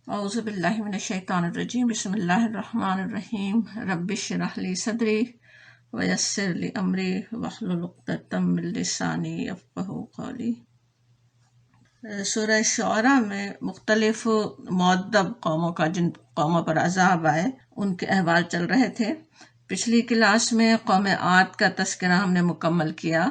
اعوذ باللہ من الشیطان الرجیم بسم اللہ الرحمن الرحیم رب اشرح لی صدری ویسر لی امری واحلل عقدۃ من لسانی یفقہوا قولی۔ سورہ شعراء میں مختلف مؤدب قوموں کا، جن قوموں پر عذاب آئے، ان کے احوال چل رہے تھے۔ پچھلی کلاس میں قوم عاد کا تذکرہ ہم نے مکمل کیا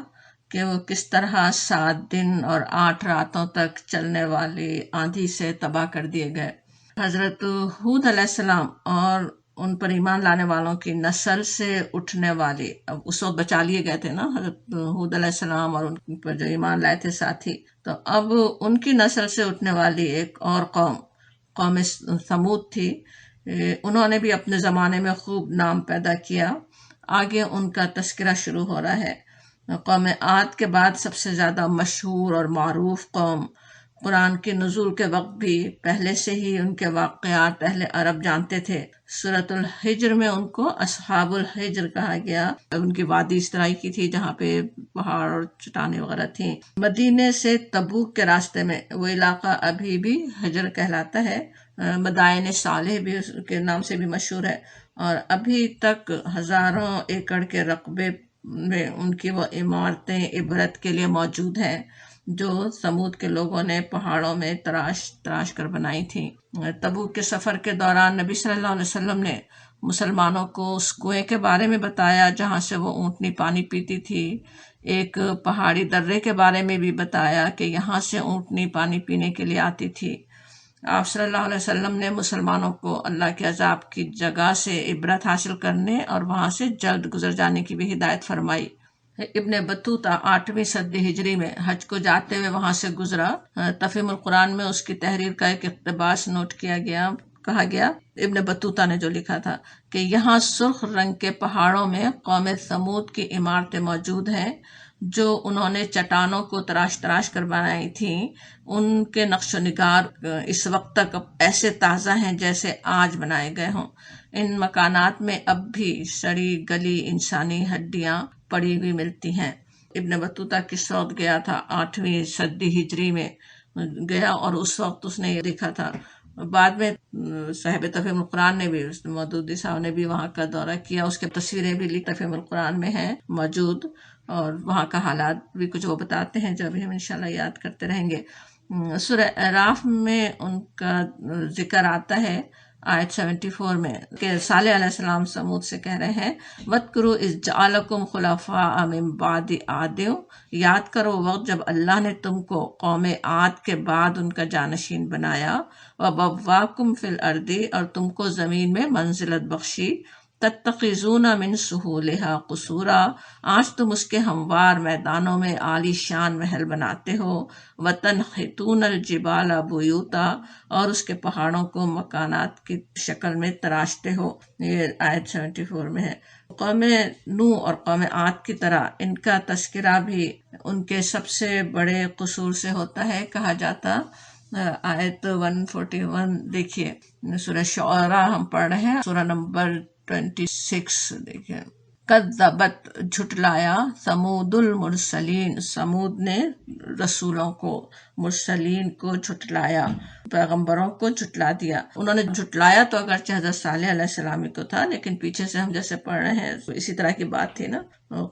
کہ وہ کس طرح 7 دن اور 8 راتوں تک چلنے والی آندھی سے تباہ کر دیے گئے۔ حضرت ہود علیہ السلام اور ان پر ایمان لانے والوں کی نسل سے اٹھنے والی، اب اس وقت بچا لیے گئے تھے نا حضرت ہود علیہ السلام اور ان پر جو ایمان لائے تھے ساتھی، تو اب ان کی نسل سے اٹھنے والی ایک اور قوم ثمود تھی۔ انہوں نے بھی اپنے زمانے میں خوب نام پیدا کیا۔ آگے ان کا تذکرہ شروع ہو رہا ہے۔ قوم عاد کے بعد سب سے زیادہ مشہور اور معروف قوم، قرآن کے نزول کے وقت بھی پہلے سے ہی ان کے واقعات اہل عرب جانتے تھے۔ سورۃ الحجر میں ان کو اصحاب الحجر کہا گیا۔ ان کی وادی اس طرح کی تھی جہاں پہ پہاڑ اور چٹانیں وغیرہ تھیں۔ مدینے سے تبوک کے راستے میں وہ علاقہ ابھی بھی حجر کہلاتا ہے۔ مدائن صالح بھی اس کے نام سے بھی مشہور ہے، اور ابھی تک ہزاروں ایکڑ کے رقبے میں ان کی وہ عمارتیں عبرت کے لیے موجود ہیں جو ثمود کے لوگوں نے پہاڑوں میں تراش کر بنائی تھیں۔ تبوک کے سفر کے دوران نبی صلی اللہ علیہ وسلم نے مسلمانوں کو اس کنویں کے بارے میں بتایا جہاں سے وہ اونٹنی پانی پیتی تھی۔ ایک پہاڑی درے کے بارے میں بھی بتایا کہ یہاں سے اونٹنی پانی پینے کے لیے آتی تھی۔ آپ صلی اللہ علیہ وسلم نے مسلمانوں کو اللہ کے عذاب کی جگہ سے عبرت حاصل کرنے اور وہاں سے جلد گزر جانے کی بھی ہدایت فرمائی۔ ابن بطوطہ 8ویں صدی ہجری میں حج کو جاتے ہوئے وہاں سے گزرا۔ تفہیم القرآن میں اس کی تحریر کا ایک اقتباس نوٹ کہا گیا ابن بطوطہ نے جو لکھا تھا کہ یہاں سرخ رنگ کے پہاڑوں میں قوم ثمود کی عمارتیں موجود ہیں جو انہوں نے چٹانوں کو تراش کر بنائی تھیں۔ ان کے نقش و نگار اس وقت تک ایسے تازہ ہیں جیسے آج بنائے گئے ہوں۔ ان مکانات میں اب بھی سڑی گلی انسانی ہڈیاں پڑی ہوئی ملتی ہیں۔ ابن بطوطہ کس وقت گیا تھا؟ 8ویں صدی ہجری میں گیا، اور اس وقت اس نے یہ دیکھا تھا۔ بعد میں صاحب تفہیم القرآن نے بھی، مودودی صاحب نے بھی وہاں کا دورہ کیا، اس کے تصویریں بھی تفہیم القرآن میں ہیں موجود، اور وہاں کا حالات بھی کچھ وہ بتاتے ہیں جو ابھی ہم انشاءاللہ یاد کرتے رہیں گے۔ سورہ اعراف میں ان کا ذکر آتا ہے آیت 74 میں کہ صالح علیہ السلام ثمود سے کہہ رہے ہیں وَاذْكُرُوا إِذْ جَعَلَكُمْ خُلَفَاءَ مِن بَعْدِ عَادٍ، یاد کرو وقت جب اللہ نے تم کو قوم عاد کے بعد ان کا جانشین بنایا، وَبَوَّاكُمْ فِي الْأَرْضِ، اور تم کو زمین میں منزلت بخشی، تَتَّخِذُونَ مِن سُهُولِهَا قُصُورًا، آج تم اس کے ہموار میدانوں میں عالی شان محل بناتے ہو، وَتَنْحِتُونَ الْجِبَالَ بُيُوتًا، اور اس کے پہاڑوں کو مکانات کی شکل میں تراشتے ہو۔ یہ آیت 74 میں ہے۔ قوم نوح اور قوم عاد کی طرح ان کا تذکرہ بھی ان کے سب سے بڑے قصور سے ہوتا ہے کہا جاتا۔ آیت 141 دیکھیے، سورہ شعراء ہم پڑھ رہے ہیں، سورہ نمبر 26 دیکھیے۔ کذبت، جھٹلایا، ثمود المرسلین، ثمود نے رسولوں کو، مرسلین کو جھٹلایا، پیغمبروں کو جھٹلا دیا۔ انہوں نے جھٹلایا تو اگرچہ حضرت صالح علیہ السلام کو تھا، لیکن پیچھے سے ہم جیسے پڑھ رہے ہیں اسی طرح کی بات تھی نا،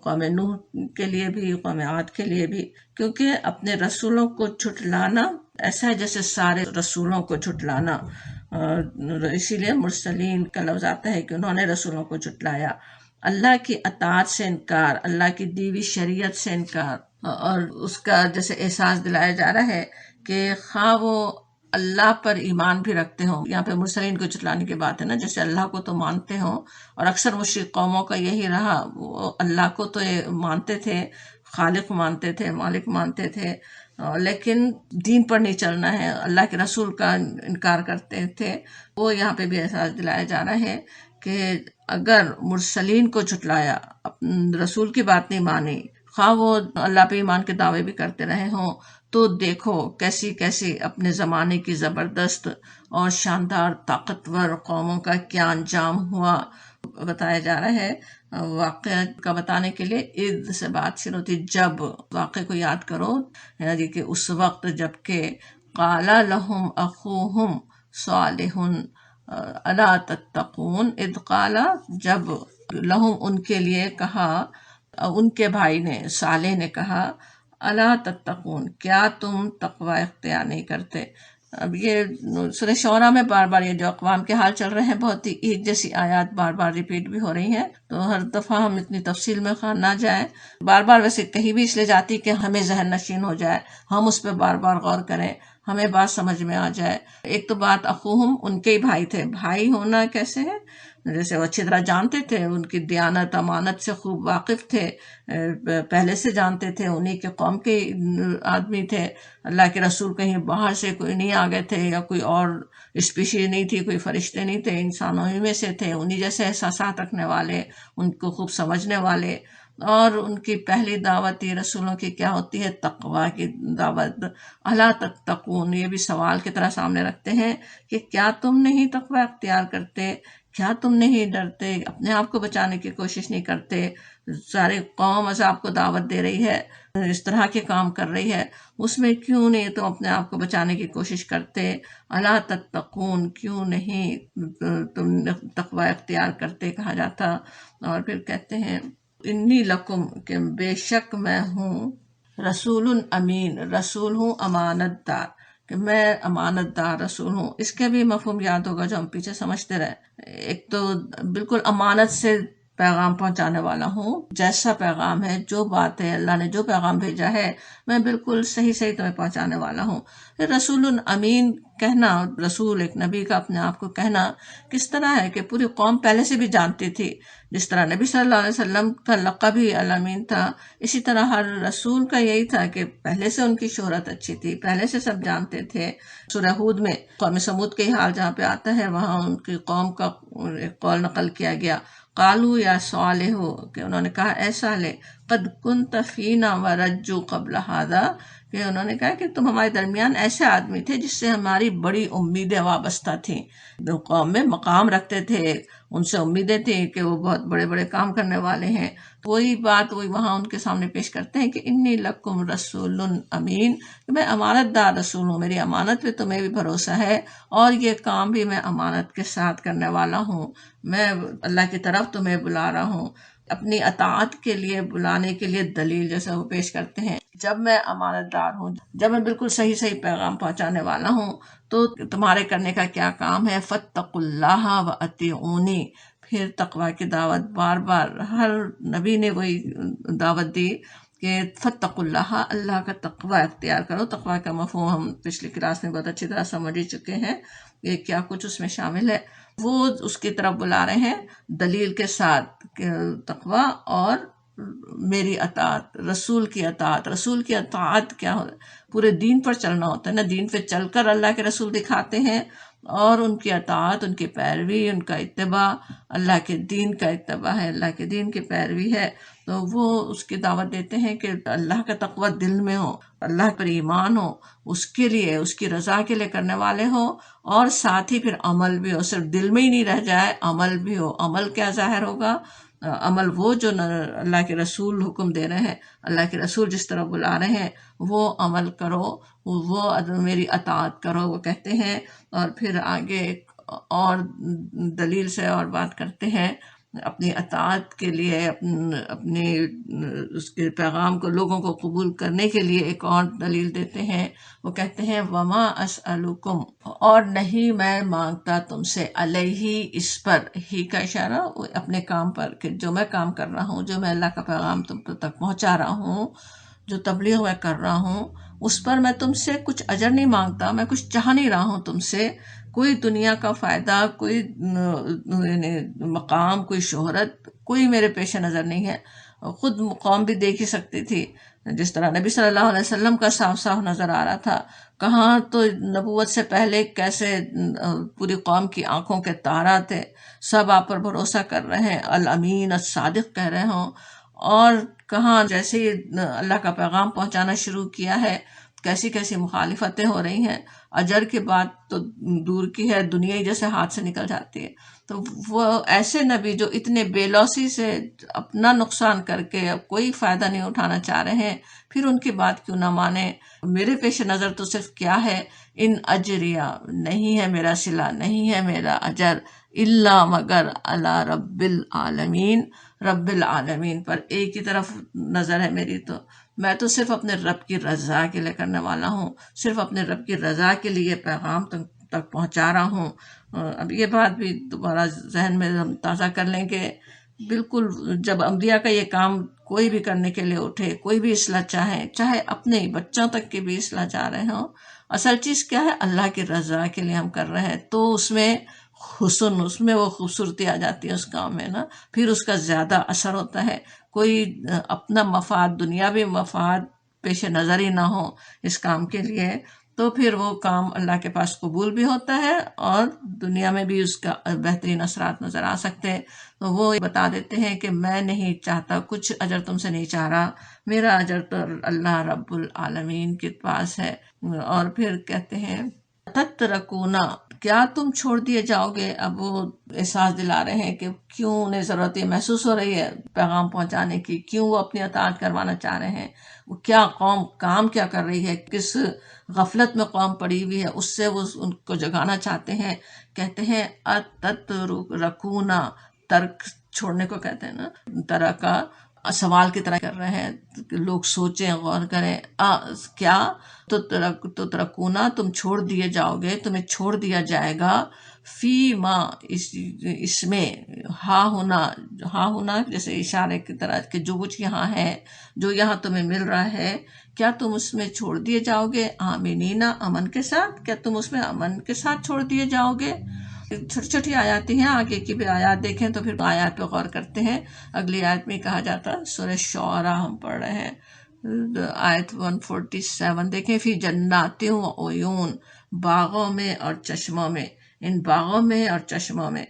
قوم نوح کے لیے بھی، قوم عاد کے لیے بھی، کیونکہ اپنے رسولوں کو جھٹلانا ایسا ہے جیسے سارے رسولوں کو جھٹلانا، اسی لیے مرسلین کا لفظ آتا ہے کہ انہوں نے رسولوں کو جھٹلایا۔ اللہ کی اطاعت سے انکار، اللہ کی دی ہوئی شریعت سے انکار، اور اس کا جیسے احساس دلایا جا رہا ہے کہ خواہ وہ اللہ پر ایمان بھی رکھتے ہوں، یہاں پہ مرسلین کو جھٹلانے کی بات ہے نا، جیسے اللہ کو تو مانتے ہوں، اور اکثر مشرک قوموں کا یہی رہا، وہ اللہ کو تو مانتے تھے، خالق مانتے تھے، مالک مانتے تھے، لیکن دین پر نہیں چلنا ہے، اللہ کے رسول کا انکار کرتے تھے۔ وہ یہاں پہ بھی احساس دلایا جا رہا ہے کہ اگر مرسلین کو جھٹلایا، رسول کی بات نہیں مانی، خواہ وہ اللہ پہ ایمان کے دعوے بھی کرتے رہے ہوں، تو دیکھو کیسی کیسی اپنے زمانے کی زبردست اور شاندار طاقتور قوموں کا کیا انجام ہوا۔ بتایا جا رہا ہے، واقعہ کا بتانے کے لیے اذ سے بات شروع ہوتی، جب، واقعے کو یاد کرو، یعنی کہ اس وقت جب کہ قال لهم اخوهم صالح الا تتقون اذ قال، جب لہم ان کے لیے کہا، ان کے بھائی نے صالح نے کہا، الا تتقون کیا تم تقوی اختیار نہیں کرتے. اب یہ سورہ شعراء میں بار بار یہ جو اقوام کے حال چل رہے ہیں بہت ہی ایک جیسی آیات بار بار ریپیٹ بھی ہو رہی ہیں، تو ہر دفعہ ہم اتنی تفصیل میں خواہ نہ جائیں. بار بار ویسے کہیں بھی اس لیے جاتی کہ ہمیں ذہن نشین ہو جائے، ہم اس پہ بار بار غور کریں، ہمیں بات سمجھ میں آ جائے. ایک تو بات اخوہم، ان کے ہی بھائی تھے. بھائی ہونا کیسے ہے؟ جیسے وہ اچھی طرح جانتے تھے، ان کی دیانت امانت سے خوب واقف تھے، پہلے سے جانتے تھے، انہی کے قوم کے آدمی تھے. اللہ کے رسول کہیں باہر سے کوئی نہیں آ گئے تھے، یا کوئی اور اسپیشیز نہیں تھی، کوئی فرشتے نہیں تھے، انسانوں ہی میں سے تھے، انہی جیسے احساسات رکھنے والے، ان کو خوب سمجھنے والے. اور ان کی پہلی دعوت یہ رسولوں کی کیا ہوتی ہے؟ تقوی کی دعوت. الا تتقون، یہ بھی سوال کی طرح سامنے رکھتے ہیں کہ کیا تم نہیں تقوی اختیار کرتے؟ کیا تم نہیں ڈرتے؟ اپنے آپ کو بچانے کی کوشش نہیں کرتے؟ ساری قوم عذاب کو دعوت دے رہی ہے، اس طرح کے کام کر رہی ہے، اس میں کیوں نہیں تم اپنے آپ کو بچانے کی کوشش کرتے؟ الا تتقون، کیوں نہیں تم تقوی اختیار کرتے کہا جاتا. اور پھر کہتے ہیں انی لکم، کہ بے شک میں ہوں، رسول امین، رسول ہوں امانت دار، کہ میں امانت دار رسول ہوں. اس کے بھی مفہوم یاد ہوگا جو ہم پیچھے سمجھتے رہے. ایک تو بالکل امانت سے پیغام پہنچانے والا ہوں، جیسا پیغام ہے، جو بات ہے، اللہ نے جو پیغام بھیجا ہے، میں بالکل صحیح تمہیں پہنچانے والا ہوں. رسول امین کہنا، رسول ایک نبی کا اپنے آپ کو کہنا کس طرح ہے کہ پوری قوم پہلے سے بھی جانتی تھی. جس طرح نبی صلی اللہ علیہ وسلم کا لقب ہی الامین تھا، اسی طرح ہر رسول کا یہی تھا کہ پہلے سے ان کی شہرت اچھی تھی، پہلے سے سب جانتے تھے. سورہ ہود میں قوم سمود کے حال جہاں پہ آتا ہے، وہاں ان کی قوم کا ایک قول نقل کیا گیا. قالو یا صالح، کہ انہوں نے کہا اے صالح، قد کنت فینا ورجو قبل ھذا، کہ انہوں نے کہا کہ تم ہمارے درمیان ایسے آدمی تھے جس سے ہماری بڑی امیدیں وابستہ تھیں. جو قوم میں مقام رکھتے تھے، ان سے امیدیں تھیں کہ وہ بہت بڑے بڑے کام کرنے والے ہیں. وہی بات وہی وہاں ان کے سامنے پیش کرتے ہیں کہ انی لکم رسول امین، کہ میں امانت دار رسول ہوں، میری امانت پہ تمہیں بھی بھروسہ ہے، اور یہ کام بھی میں امانت کے ساتھ کرنے والا ہوں. میں اللہ کی طرف تمہیں بلا رہا ہوں، اپنی اطاعت کے لیے بلانے کے لیے دلیل جیسا وہ پیش کرتے ہیں. جب میں امانت دار ہوں، جب میں بالکل صحیح پیغام پہنچانے والا ہوں، تو تمہارے کرنے کا کیا کام ہے؟ فاتقوا اللہ واطیعونی. پھر تقوی کی دعوت بار بار ہر نبی نے وہی دعوت دی کہ فاتقوا اللہ، اللہ کا تقوی اختیار کرو. تقوی کا مفہوم ہم پچھلی کلاس میں بہت اچھی طرح سمجھ ہی چکے ہیں، یہ کیا کچھ اس میں شامل ہے. وہ اس کی طرف بلا رہے ہیں دلیل کے ساتھ کہ تقوی اور میری اطاعت، رسول کی اطاعت. رسول کی اطاعت کیا ہو؟ پورے دین پر چلنا ہوتا ہے نا، دین پہ چل کر اللہ کے رسول دکھاتے ہیں، اور ان کی اطاعت، ان کی پیروی، ان کا اتباع اللہ کے دین کا اتباع ہے، اللہ کے دین کی پیروی ہے. تو وہ اس کی دعوت دیتے ہیں کہ اللہ کا تقوی دل میں ہو، اللہ پر ایمان ہو، اس کے لیے، اس کی رضا کے لیے کرنے والے ہو، اور ساتھ ہی پھر عمل بھی ہو، صرف دل میں ہی نہیں رہ جائے، عمل بھی ہو. عمل کیا ظاہر ہوگا؟ عمل وہ جو اللہ کے رسول حکم دے رہے ہیں، اللہ کے رسول جس طرح بلا رہے ہیں وہ عمل کرو، وہ میری اطاعت کرو، وہ کہتے ہیں. اور پھر آگے ایک اور دلیل سے اور بات کرتے ہیں، اپنی اطاعت کے لیے، اپنے اس کے پیغام کو لوگوں کو قبول کرنے کے لیے ایک اور دلیل دیتے ہیں. وہ کہتے ہیں وما اسألکم، اور نہیں میں مانگتا تم سے، علیہ، اس پر، ہی کا اشارہ اپنے کام پر، کہ جو میں کام کر رہا ہوں، جو میں اللہ کا پیغام تم تک پہنچا رہا ہوں، جو تبلیغ میں کر رہا ہوں، اس پر میں تم سے کچھ اجر نہیں مانگتا، میں کچھ چاہ نہیں رہا ہوں تم سے، کوئی دنیا کا فائدہ، کوئی مقام، کوئی شہرت، کوئی میرے پیش نظر نہیں ہے. خود قوم بھی دیکھ ہی سکتی تھی، جس طرح نبی صلی اللہ علیہ وسلم کا صاف صاف نظر آ رہا تھا. کہاں تو نبوت سے پہلے کیسے پوری قوم کی آنکھوں کے تارا تھے، سب آپ پر بھروسہ کر رہے ہیں، الامین الصادق کہہ رہے ہوں. اور کہاں جیسے ہی اللہ کا پیغام پہنچانا شروع کیا ہے کیسی کیسی مخالفتیں ہو رہی ہیں، اجر کی بات تو دور کی ہے، دنیا ہی جیسے ہاتھ سے نکل جاتی ہے۔ تو وہ ایسے نبی جو اتنے بے لوثی سے اپنا نقصان کر کے اب کوئی فائدہ نہیں اٹھانا چاہ رہے ہیں، پھر ان کی بات کیوں نہ مانے؟ میرے پیش نظر تو صرف کیا ہے، ان اجریہ نہیں ہے میرا صلہ، نہیں ہے میرا اجر، الا مگر علی رب العالمین، رب العالمین پر ایک ہی طرف نظر ہے میری، تو میں تو صرف اپنے رب کی رضا کے لیے کرنے والا ہوں، صرف اپنے رب کی رضا کے لیے پیغام تک پہنچا رہا ہوں۔ اب یہ بات بھی دوبارہ ذہن میں ہم تازہ کر لیں کہ بالکل جب انبیاء کا یہ کام کوئی بھی کرنے کے لیے اٹھے، کوئی بھی اصلاح چاہے، چاہے اپنے ہی بچوں تک کی بھی اصلاح چاہ رہے ہوں، اصل چیز کیا ہے؟ اللہ کی رضا کے لیے ہم کر رہے ہیں، تو اس میں حسن، اس میں وہ خوبصورتی آ جاتی ہے اس کام میں نا، پھر اس کا زیادہ اثر ہوتا ہے۔ کوئی اپنا مفاد، دنیاوی مفاد پیش نظر ہی نہ ہو اس کام کے لیے، تو پھر وہ کام اللہ کے پاس قبول بھی ہوتا ہے اور دنیا میں بھی اس کا بہترین اثرات نظر آ سکتے ہیں۔ تو وہ بتا دیتے ہیں کہ میں نہیں چاہتا، کچھ اجر تم سے نہیں چاہ رہا، میرا اجر تو اللہ رب العالمین کے پاس ہے۔ اور پھر کہتے ہیں تترکونا، کیا تم چھوڑ دیے جاؤ گے؟ اب وہ احساس دلا رہے ہیں کہ کیوں انہیں ضرورت یہ محسوس ہو رہی ہے پیغام پہنچانے کی، کیوں وہ اپنی اطاعت کروانا چاہ رہے ہیں، وہ کیا قوم کام کیا کر رہی ہے، کس غفلت میں قوم پڑی ہوئی ہے، اس سے وہ ان کو جگانا چاہتے ہیں۔ کہتے ہیں اتترکونا، ترک چھوڑنے کو کہتے ہیں نا، ترکا سوال کی طرح کر رہے ہیں، لوگ سوچیں، غور کریں، کیا تو ترکونا، تم چھوڑ دیے جاؤ گے، تمہیں چھوڑ دیا جائے گا، فی ما، اس میں، ہا ہونا جیسے اشارے کی طرح کہ جو کچھ یہاں ہے، جو یہاں تمہیں مل رہا ہے، کیا تم اس میں چھوڑ دیے جاؤ گے آمینینا، امن کے ساتھ؟ کیا تم اس میں امن کے ساتھ چھوڑ دیے جاؤ گے؟ چھوٹی چھوٹی آیات ہیں، آگے کی بھی آیات دیکھیں تو پھر آیات پہ غور کرتے ہیں۔ اگلی آیت میں کہا جاتا، سورہ شعراء ہم پڑھ رہے ہیں، آیت 147 دیکھیں، فی جنات و عیون، باغوں میں اور چشموں میں، ان باغوں میں اور چشموں میں۔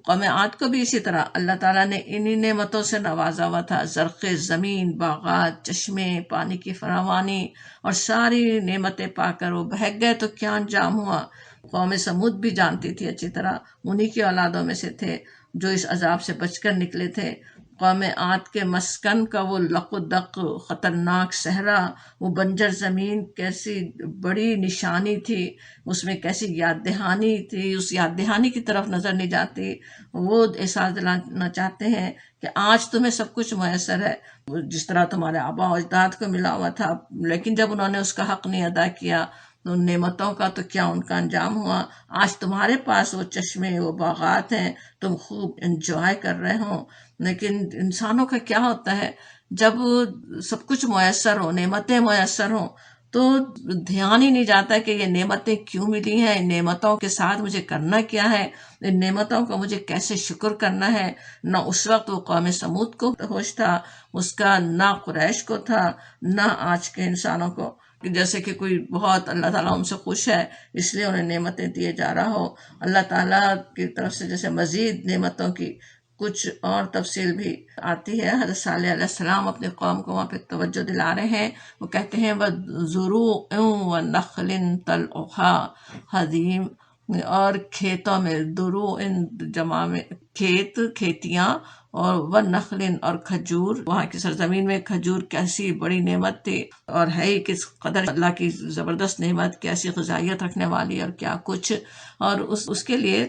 قوم عاد کو بھی اسی طرح اللہ تعالیٰ نے انہی نعمتوں سے نوازا ہوا تھا، زرخ زمین، باغات، چشمے، پانی کی فراوانی، اور ساری نعمتیں پا کر وہ بہک گئے تو کیا انجام ہوا؟ قوم سمود بھی جانتی تھی اچھی طرح، انہی کی اولادوں میں سے تھے جو اس عذاب سے بچ کر نکلے تھے۔ قوم عاد کے مسکن کا وہ لق و دق، خطرناک صحرا، وہ بنجر زمین کیسی بڑی نشانی تھی، اس میں کیسی یاد دہانی تھی، اس یاد دہانی کی طرف نظر نہیں جاتی۔ وہ احساس دلانا چاہتے ہیں کہ آج تمہیں سب کچھ میسر ہے، جس طرح تمہارے آبا و اجداد کو ملا ہوا تھا، لیکن جب انہوں نے اس کا حق نہیں ادا کیا تو نعمتوں کا تو کیا ان کا انجام ہوا؟ آج تمہارے پاس وہ چشمے، وہ باغات ہیں، تم خوب انجوائے کر رہے ہو، لیکن انسانوں کا کیا ہوتا ہے جب سب کچھ میسر ہو، نعمتیں میسر ہوں، تو دھیان ہی نہیں جاتا کہ یہ نعمتیں کیوں ملی ہیں، ان نعمتوں کے ساتھ مجھے کرنا کیا ہے، ان نعمتوں کا مجھے کیسے شکر کرنا ہے۔ نہ اس وقت وہ قوم سمود کو ہوش تھا اس کا، نہ قریش کو تھا، نہ آج کے انسانوں کو، جیسے کہ کوئی بہت اللہ تعالیٰ ان سے خوش ہے اس لیے انہیں نعمتیں دیے جا رہا ہو۔ اللہ تعالیٰ کی طرف سے جیسے مزید نعمتوں کی کچھ اور تفصیل بھی آتی ہے۔ حضرت صالح علیہ السلام اپنی قوم کو وہاں پہ توجہ دلا رہے ہیں، وہ کہتے ہیں وَزُرُوعٍ وَنَخْلٍ طَلْعُهَا حَضِیمٌ، اور کھیتوں میں، دروع جمع میں کھیت، کھیتیاں، اور وَنَخْلٍ، اور کھجور، وہاں کی سرزمین میں کھجور کیسی بڑی نعمت تھی، اور ہے ہی کس قدر اللہ کی زبردست نعمت، کیسی غذائیت رکھنے والی اور کیا کچھ۔ اور اس کے لیے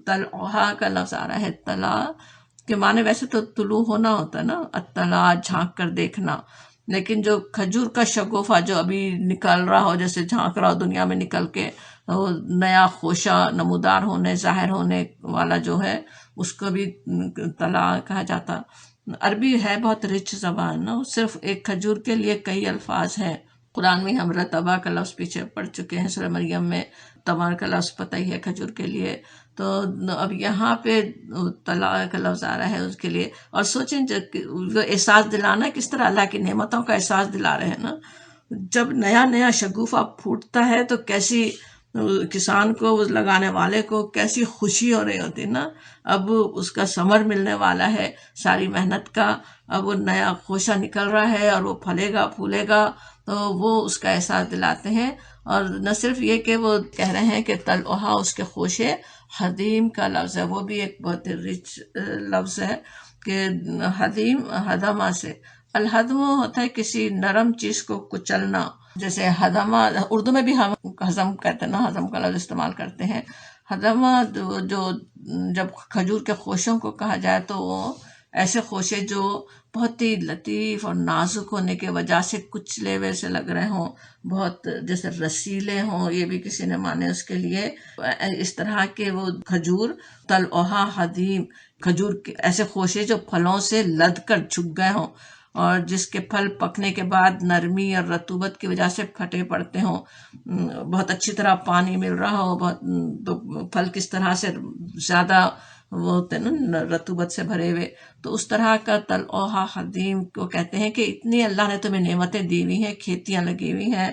طلعها کا لفظ آ رہا ہے، طلع کے معنی ویسے تو طلوع ہونا ہوتا ہے نا، اطلاع جھانک کر دیکھنا، لیکن جو کھجور کا شگوفہ جو ابھی نکل رہا ہو، جیسے جھانک رہا ہو دنیا میں نکل کے، وہ نیا خوشہ نمودار ہونے، ظاہر ہونے والا جو ہے، اس کو بھی طلع کہا جاتا۔ عربی ہے بہت رچ زبان نا، صرف ایک کھجور کے لیے کئی الفاظ ہیں۔ قرآن میں ہم رتبہ کا لفظ پیچھے پڑھ چکے ہیں، سورہ مریم میں تمر کا لفظ پتہ ہی ہے کھجور کے لیے، تو اب یہاں پہ طلع کا لفظ آ رہا ہے اس کے لیے۔ اور سوچیں وہ احساس دلانا کس طرح اللہ کی نعمتوں کا احساس دلا رہے ہیں نا، جب نیا نیا شگوفہ پھوٹتا ہے تو کیسی کسان کو، اس لگانے والے کو کیسی خوشی ہو رہی ہوتی نا، اب اس کا ثمر ملنے والا ہے ساری محنت کا، اب وہ نیا خوشہ نکل رہا ہے اور وہ پھلے گا پھولے گا، تو وہ اس کا احساس دلاتے ہیں. اور نہ صرف یہ کہ وہ کہہ رہے ہیں کہ طلعہا اس کے خوشے حدیم کا لفظ ہے، وہ بھی ایک بہت رچ لفظ ہے کہ حدیم حدمہ سے. الحدم ہوتا ہے کسی نرم چیز کو کچلنا، جیسے حدمہ اردو میں بھی ہم ہضم کہتے ہیں نا، ہضم کا لفظ استعمال کرتے ہیں. حدمہ جو جب کھجور کے خوشوں کو کہا جائے تو وہ ایسے خوشے جو بہت ہی لطیف اور نازک ہونے کی وجہ سے کچلے ہوئے سے لگ رہے ہوں، بہت جیسے رسیلے ہوں، یہ بھی کسی نے مانے اس کے لیے. اس طرح کے وہ کھجور طلعہا حدیم، کھجور کے ایسے خوشے جو پھلوں سے لد کر جھک گئے ہوں اور جس کے پھل پکنے کے بعد نرمی اور رطوبت کی وجہ سے پھٹے پڑتے ہوں، بہت اچھی طرح پانی مل رہا ہو، بہت تو پھل کس طرح سے زیادہ وہ ہوتے ہیں نا رطوبت سے بھرے ہوئے، تو اس طرح کا طلعہا حدیم کو کہتے ہیں کہ اتنی اللہ نے تمہیں نعمتیں دی ہوئی ہیں، کھیتیاں لگی ہوئی ہیں،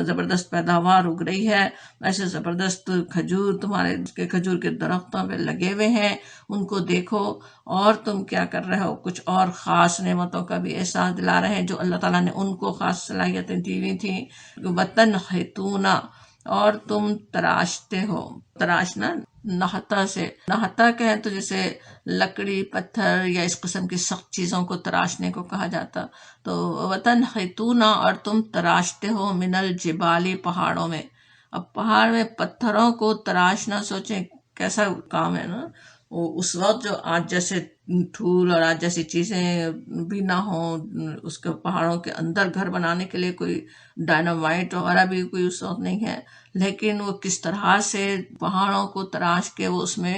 زبردست پیداوار اگ رہی ہے، ایسے زبردست کھجور تمہارے کے کھجور کے درختوں پہ لگے ہوئے ہیں، ان کو دیکھو اور تم کیا کر رہے ہو. کچھ اور خاص نعمتوں کا بھی احساس دلا رہے ہیں جو اللہ تعالیٰ نے ان کو خاص صلاحیتیں دی ہوئی تھیں. وَتَنْحِتُونَ، اور تم تراشتے ہو. تراشنا نحتا سے، نحتا کہیں تو جیسے لکڑی پتھر یا اس قسم کی سخت چیزوں کو تراشنے کو کہا جاتا. تو وَتَنْحِتُونَ، اور تم تراشتے ہو، من الجبال، پہاڑوں میں. اب پہاڑ میں پتھروں کو تراشنا، سوچیں کیسا کام ہے نا. اس وقت جو آج جیسے ٹھول اور آج جیسی چیزیں بھی نہ ہوں، اس کے پہاڑوں کے اندر گھر بنانے کے لیے کوئی ڈائنامائٹ وغیرہ بھی کوئی اس وقت نہیں ہے، لیکن وہ کس طرح سے پہاڑوں کو تراش کے وہ اس میں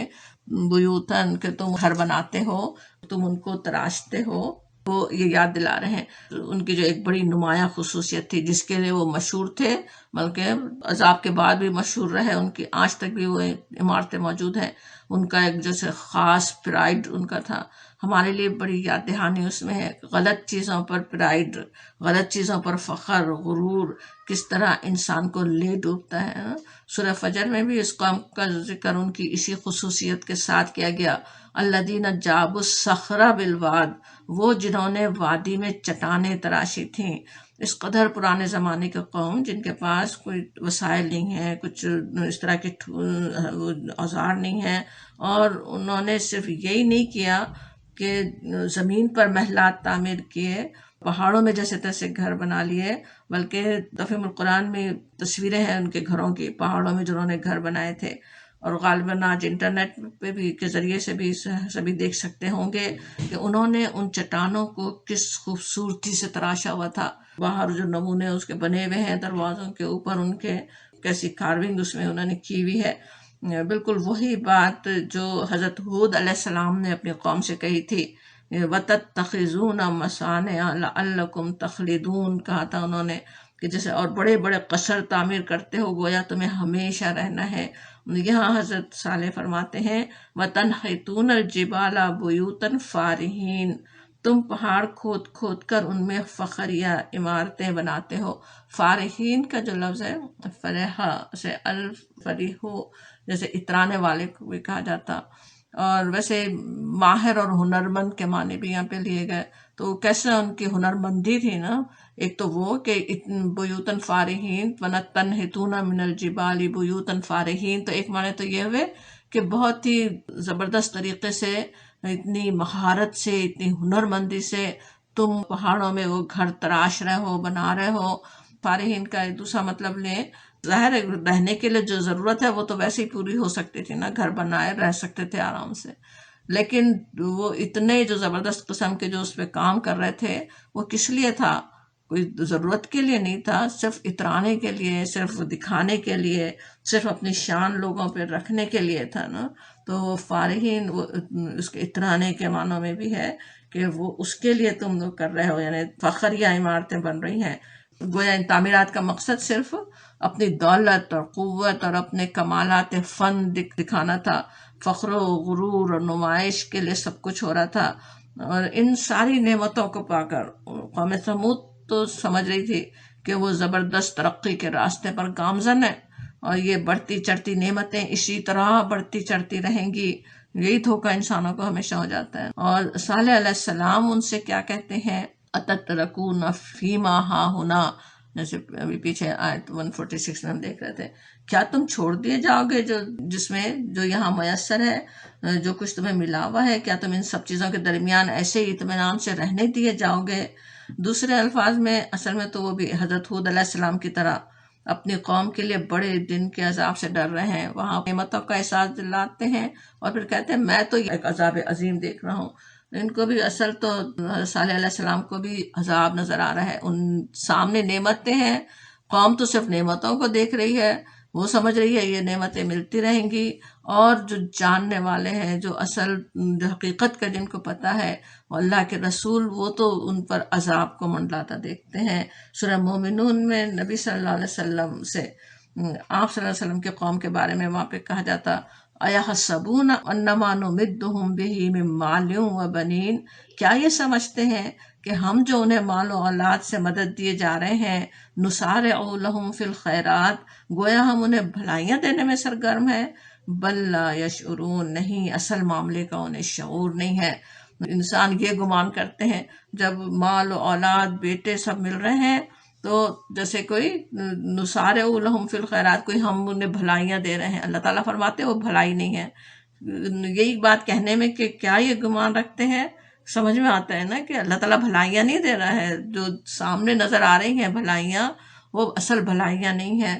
بیوتن کہ تم گھر بناتے ہو، تم ان کو تراشتے ہو. وہ یہ یاد دلا رہے ہیں ان کی جو ایک بڑی نمایاں خصوصیت تھی جس کے لیے وہ مشہور تھے، بلکہ عذاب کے بعد بھی مشہور رہے، ان کی آج تک بھی وہ عمارتیں موجود ہیں. ان کا ایک جیسے خاص پرائڈ ان کا تھا. ہمارے لیے بڑی یاد دہانی اس میں ہے. غلط چیزوں پر پرائڈ، غلط چیزوں پر فخر، غرور کس طرح انسان کو لے ڈوبتا ہے. سورہ فجر میں بھی اس قوم کا ذکر ان کی اسی خصوصیت کے ساتھ کیا گیا. الذین جابوا الصخر بالواد، وہ جنہوں نے وادی میں چٹانیں تراشی تھیں. اس قدر پرانے زمانے کے قوم جن کے پاس کوئی وسائل نہیں ہیں، کچھ اس طرح کے اوزار نہیں ہیں، اور انہوں نے صرف یہی نہیں کیا کہ زمین پر محلات تعمیر کیے، پہاڑوں میں جیسے تیسے گھر بنا لیے، بلکہ تفہیم القرآن میں تصویریں ہیں ان کے گھروں کی، پہاڑوں میں جنہوں نے گھر بنائے تھے. اور غالباً آج انٹرنیٹ پہ بھی کے ذریعے سے بھی سبھی دیکھ سکتے ہوں گے کہ انہوں نے ان چٹانوں کو کس خوبصورتی سے تراشا ہوا تھا. باہر جو نمونے اس کے بنے ہوئے ہیں دروازوں کے اوپر، ان کے کیسی کارونگ اس میں انہوں نے کی ہوئی ہے. بالکل وہی بات جو حضرت ہود علیہ السلام نے اپنی قوم سے کہی تھی، وَتَتَّخِذُونَ مَصَانِعَ لَعَلَّكُمْ تَخْلِدُونَ، کہا تھا انہوں نے کہ جیسے اور بڑے بڑے قصر تعمیر کرتے ہو گویا تمہیں ہمیشہ رہنا ہے. یہاں حضرت صالح فرماتے ہیں وَتَنْحِتُونَ الْجِبَالَ بُيُوتًا فَارِحِينَ، تم پہاڑ کھود کھود کر ان میں فخر یا عمارتیں بناتے ہو. فارحین کا جو لفظ ہے فرحہ سے الفریحو، جیسے اترانے والے کو بھی کہا جاتا، اور ویسے ماہر اور ہنرمند کے معنی بھی یہاں پہ لیے گئے. تو کیسے ان کی ہنرمندی تھی نا. ایک تو وہ کہ بیوتن فارحین وَتَنْحِتُونَ مِنَ الْجِبَالِ بیوتن فارحین، تو ایک معنی تو یہ ہوئے کہ بہت ہی زبردست طریقے سے، اتنی مہارت سے، اتنی ہنرمندی سے تم پہاڑوں میں وہ گھر تراش رہے ہو، بنا رہے ہو. فارحین کا ایک دوسرا مطلب لیں، ظاہر ہے رہنے کے لیے جو ضرورت ہے وہ تو ویسے ہی پوری ہو سکتی تھی نا، گھر بنائے رہ سکتے تھے آرام سے، لیکن وہ اتنے جو زبردست قسم کے جو اس پہ کام کر رہے تھے وہ کس لیے تھا؟ کوئی ضرورت کے لیے نہیں تھا، صرف اترانے کے لیے، صرف دکھانے کے لیے، صرف اپنی شان لوگوں پہ رکھنے کے لیے تھا نا. تو فارحین وہ اس کے اترانے کے معنوں میں بھی ہے کہ وہ اس کے لیے تم لوگ کر رہے ہو، یعنی فخر یا عمارتیں بن رہی ہیں. گویا ان تعمیرات کا مقصد صرف اپنی دولت اور قوت اور اپنے کمالات فن دکھانا تھا. فخر و غرور اور نمائش کے لیے سب کچھ ہو رہا تھا. اور ان ساری نعمتوں کو پا کر قوم ثمود تو سمجھ رہی تھی کہ وہ زبردست ترقی کے راستے پر گامزن ہے، اور یہ بڑھتی چڑھتی نعمتیں اسی طرح بڑھتی چڑھتی رہیں گی. یہی دھوکہ انسانوں کو ہمیشہ ہو جاتا ہے. اور صالح علیہ السلام ان سے کیا کہتے ہیں؟ أَتَتْرَكُونَ فِي مَا هَاهُنَا جیسے ابھی پیچھے آیت 146 میں ہم دیکھ رہے تھے، کیا تم چھوڑ دیے جاؤ گے جس میں جو یہاں میسر ہے، جو کچھ تمہیں ملا ہوا ہے، کیا تم ان سب چیزوں کے درمیان ایسے ہی اطمینان سے رہنے دیے جاؤ گے؟ دوسرے الفاظ میں اصل میں تو وہ بھی حضرت ہود علیہ السلام کی طرح اپنی قوم کے لیے بڑے دن کے عذاب سے ڈر رہے ہیں، وہاں نعمتوں کا احساس دلاتے ہیں اور پھر کہتے ہیں میں تو ایک عذاب عظیم دیکھ رہا ہوں۔ ان کو بھی اصل تو صالح علیہ السلام کو بھی عذاب نظر آ رہا ہے، ان سامنے نعمتیں ہیں، قوم تو صرف نعمتوں کو دیکھ رہی ہے، وہ سمجھ رہی ہے یہ نعمتیں ملتی رہیں گی، اور جو جاننے والے ہیں، جو اصل جو حقیقت کا جن کو پتہ ہے، وہ اللہ کے رسول، وہ تو ان پر عذاب کو منڈلاتا دیکھتے ہیں۔ سورہ مومنون میں نبی صلی اللہ علیہ وسلم سے آپ صلی اللہ علیہ وسلم کے قوم کے بارے میں وہاں پہ کہا جاتا اَيَحْسَبُونَ أَنَّمَا نُمِدُّهُم بِهِ مِن مَّالٍ وَبَنِينَ، کیا یہ سمجھتے ہیں کہ ہم جو انہیں مال و اولاد سے مدد دیے جا رہے ہیں، نُسَارِعُ لَهُمْ فِي الْخَيْرَاتِ، گویا ہم انہیں بھلائیاں دینے میں سرگرم ہیں، بل لا یشعرون، نہیں، اصل معاملے کا انہیں شعور نہیں ہے۔ انسان یہ گمان کرتے ہیں جب مال و اولاد بیٹے سب مل رہے ہیں تو جیسے کوئی نثارع لہم فی الخیرات، کوئی ہم انہیں بھلائیاں دے رہے ہیں، اللہ تعالیٰ فرماتے وہ بھلائی نہیں ہے۔ یہی بات کہنے میں کہ کیا یہ گمان رکھتے ہیں، سمجھ میں آتا ہے نا کہ اللہ تعالیٰ بھلائیاں نہیں دے رہا ہے، جو سامنے نظر آ رہی ہیں بھلائیاں وہ اصل بھلائیاں نہیں ہیں،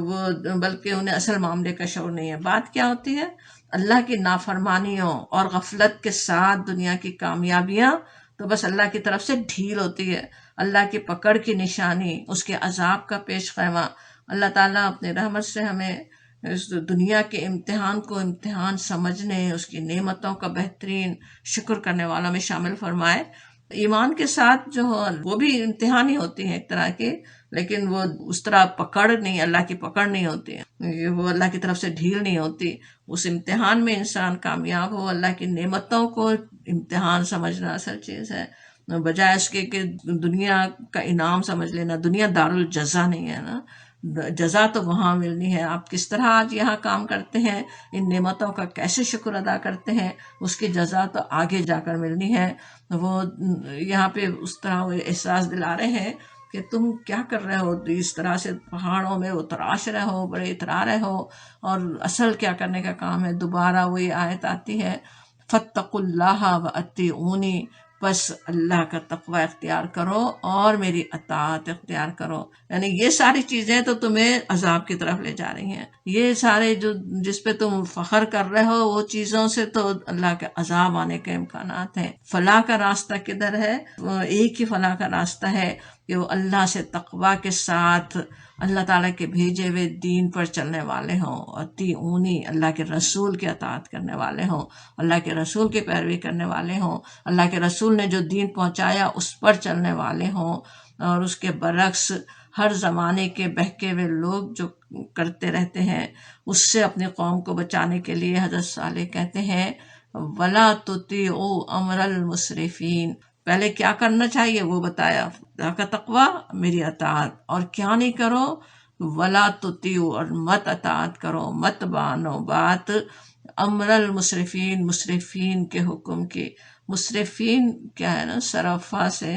وہ بلکہ انہیں اصل معاملے کا شعور نہیں ہے۔ بات کیا ہوتی ہے؟ اللہ کی نافرمانیوں اور غفلت کے ساتھ دنیا کی کامیابیاں تو بس اللہ کی طرف سے ڈھیل ہوتی ہے، اللہ کی پکڑ کی نشانی، اس کے عذاب کا پیش خیمہ۔ اللہ تعالیٰ اپنی رحمت سے ہمیں اس دنیا کے امتحان کو امتحان سمجھنے، اس کی نعمتوں کا بہترین شکر کرنے والوں میں شامل فرمائے۔ ایمان کے ساتھ جو وہ بھی امتحان ہی ہوتی ہیں ایک طرح کی، لیکن وہ اس طرح پکڑ نہیں، اللہ کی پکڑ نہیں ہوتی ہے، وہ اللہ کی طرف سے ڈھیل نہیں ہوتی۔ اس امتحان میں انسان کامیاب ہو، اللہ کی نعمتوں کو امتحان سمجھنا اصل چیز ہے، بجائے اس کے کہ دنیا کا انعام سمجھ لینا۔ دنیا دار الجزا نہیں ہے نا، جزا تو وہاں ملنی ہے۔ آپ کس طرح آج یہاں کام کرتے ہیں، ان نعمتوں کا کیسے شکر ادا کرتے ہیں، اس کی جزا تو آگے جا کر ملنی ہے۔ وہ یہاں پہ اس طرح وہ احساس دلا رہے ہیں کہ تم کیا کر رہے ہو، اس طرح سے پہاڑوں میں وہ تراش رہے ہو، بڑے اترا رہے ہو، اور اصل کیا کرنے کا کام ہے۔ دوبارہ وہی آیت آتی ہے فَاتَّقُوا اللَّهَ وَأَطِیعُونِی، بس اللہ کا تقوی اختیار کرو اور میری اطاعت اختیار کرو۔ یعنی یہ ساری چیزیں تو تمہیں عذاب کی طرف لے جا رہی ہیں، یہ سارے جو جس پہ تم فخر کر رہے ہو وہ چیزوں سے تو اللہ کے عذاب آنے کے امکانات ہیں۔ فلاح کا راستہ کدھر ہے؟ وہ ایک ہی فلاح کا راستہ ہے کہ وہ اللہ سے تقوی کے ساتھ اللہ تعالیٰ کے بھیجے ہوئے دین پر چلنے والے ہوں، اطیعونی، اللہ کے رسول کی اطاعت کرنے والے ہوں، اللہ کے رسول کی پیروی کرنے والے ہوں، اللہ کے رسول نے جو دین پہنچایا اس پر چلنے والے ہوں، اور اس کے برعکس ہر زمانے کے بہکے ہوئے لوگ جو کرتے رہتے ہیں اس سے اپنی قوم کو بچانے کے لیے حضرت صالح کہتے ہیں وَلَا تُطِیعُوا أَمْرَ الْمُسْرِفِینَ، پہلے کیا کرنا چاہیے وہ بتایا، اللہ کا تقوی، میری اطاعت، اور کیا نہیں کرو، وَلَا تُطِیعُوا، اور مت اطاعت کرو، مت مانو بات، امر المسرفین، مسرفین کے حکم کی۔ مسرفین کیا ہے نا، صرفہ سے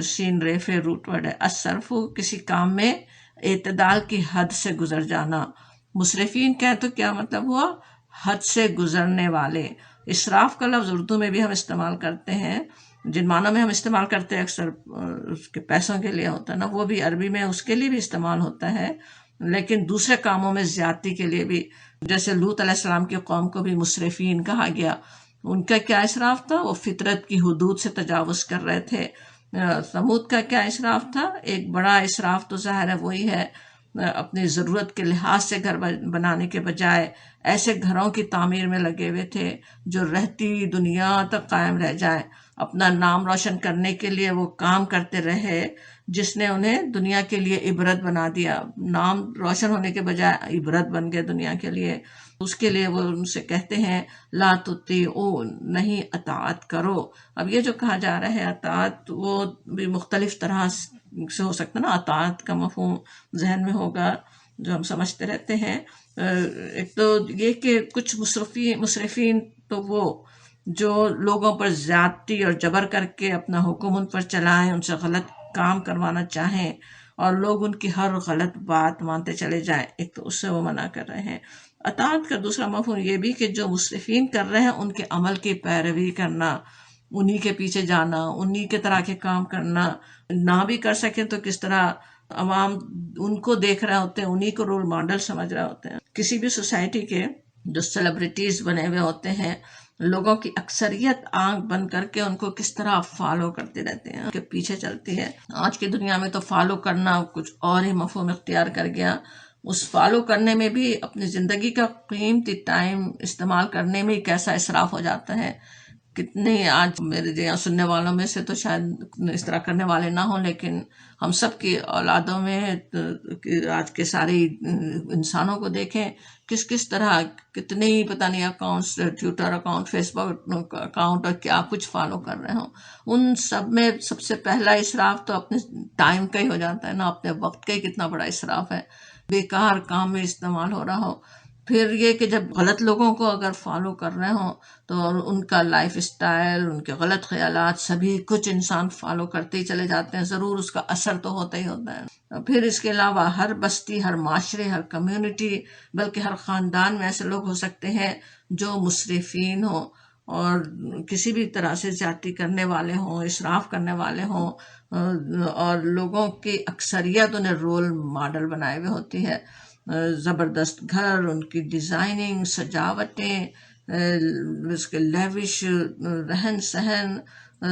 سین ریفے روٹ ورڈ ہے، الصرف کسی کام میں اعتدال کی حد سے گزر جانا، مسرفین کہیں تو کیا مطلب ہوا، حد سے گزرنے والے۔ اسراف کا لفظ اردو میں بھی ہم استعمال کرتے ہیں، جن معنوں میں ہم استعمال کرتے ہیں اکثر اس کے پیسوں کے لیے ہوتا ہے نا، وہ بھی عربی میں اس کے لیے بھی استعمال ہوتا ہے، لیکن دوسرے کاموں میں زیادتی کے لیے بھی، جیسے لوط علیہ السلام کی قوم کو بھی مسرفین کہا گیا۔ ان کا کیا اسراف تھا؟ وہ فطرت کی حدود سے تجاوز کر رہے تھے۔ ثمود کا کیا اسراف تھا؟ ایک بڑا اسراف تو ظاہر ہے وہی ہے، اپنی ضرورت کے لحاظ سے گھر بنانے کے بجائے ایسے گھروں کی تعمیر میں لگے ہوئے تھے جو رہتی دنیا تک قائم رہ جائے۔ اپنا نام روشن کرنے کے لیے وہ کام کرتے رہے جس نے انہیں دنیا کے لیے عبرت بنا دیا، نام روشن ہونے کے بجائے عبرت بن گئے دنیا کے لیے۔ اس کے لیے وہ ان سے کہتے ہیں لا تطیعوا، نہیں اطاعت کرو۔ اب یہ جو کہا جا رہا ہے اطاعت، وہ بھی مختلف طرح سے ہو سکتا ہے نا، اطاعت کا مفہوم ذہن میں ہوگا جو ہم سمجھتے رہتے ہیں۔ ایک تو یہ کہ کچھ مسرفین تو وہ جو لوگوں پر زیادتی اور جبر کر کے اپنا حکم ان پر چلائیں، ان سے غلط کام کروانا چاہیں، اور لوگ ان کی ہر غلط بات مانتے چلے جائیں، ایک تو اس سے وہ منع کر رہے ہیں۔ اطاعت کا دوسرا مفہوم یہ بھی کہ جو مسرفین کر رہے ہیں ان کے عمل کی پیروی کرنا، انہی کے پیچھے جانا، انہی کے طرح کے کام کرنا، نہ بھی کر سکیں تو کس طرح عوام ان کو دیکھ رہے ہوتے ہیں، انہی کو رول ماڈل سمجھ رہے ہوتے ہیں۔ کسی بھی سوسائٹی کے جو سیلیبریٹیز بنے ہوئے ہوتے ہیں، لوگوں کی اکثریت آنکھ بند کر کے ان کو کس طرح فالو کرتے رہتے ہیں، ان کے پیچھے چلتی ہے۔ آج کی دنیا میں تو فالو کرنا کچھ اور ہی مفہوم اختیار کر گیا۔ اس فالو کرنے میں بھی اپنی زندگی کا قیمتی ٹائم استعمال کرنے میں کیسا اسراف ہو جاتا ہے۔ کتنے آج میرے یہاں سننے والوں میں سے تو شاید اس طرح کرنے والے نہ ہوں، لیکن ہم سب کی اولادوں میں آج کے سارے انسانوں کو دیکھیں کس طرح کتنے ہی پتہ نہیں اکاؤنٹس، ٹویٹر اکاؤنٹ، فیس بک اکاؤنٹ اور کیا کچھ فالو کر رہے ہوں۔ ان سب میں سب سے پہلا اسراف تو اپنے ٹائم کا ہی ہو جاتا ہے نا، اپنے وقت کا ہی کتنا بڑا اسراف ہے، بیکار کام میں استعمال ہو رہا ہو۔ پھر یہ کہ جب غلط لوگوں کو اگر فالو کر رہے ہوں تو ان کا لائف اسٹائل، ان کے غلط خیالات، سبھی کچھ انسان فالو کرتے ہی چلے جاتے ہیں، ضرور اس کا اثر تو ہوتا ہی ہوتا ہے۔ پھر اس کے علاوہ ہر بستی، ہر معاشرے، ہر کمیونٹی، بلکہ ہر خاندان میں ایسے لوگ ہو سکتے ہیں جو مسرفین ہوں اور کسی بھی طرح سے زیادتی کرنے والے ہوں، اسراف کرنے والے ہوں، اور لوگوں کی اکثریت انہیں رول ماڈل بنائے ہوئے ہوتی ہے۔ زبردست گھر، ان کی ڈیزائننگ، سجاوٹیں، اس کے لیوش رہن سہن،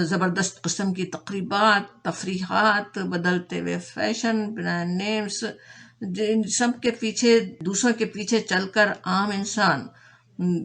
زبردست قسم کی تقریبات، تفریحات، بدلتے ہوئے فیشن، برانڈ نیمز، جن سب کے پیچھے، دوسروں کے پیچھے چل کر عام انسان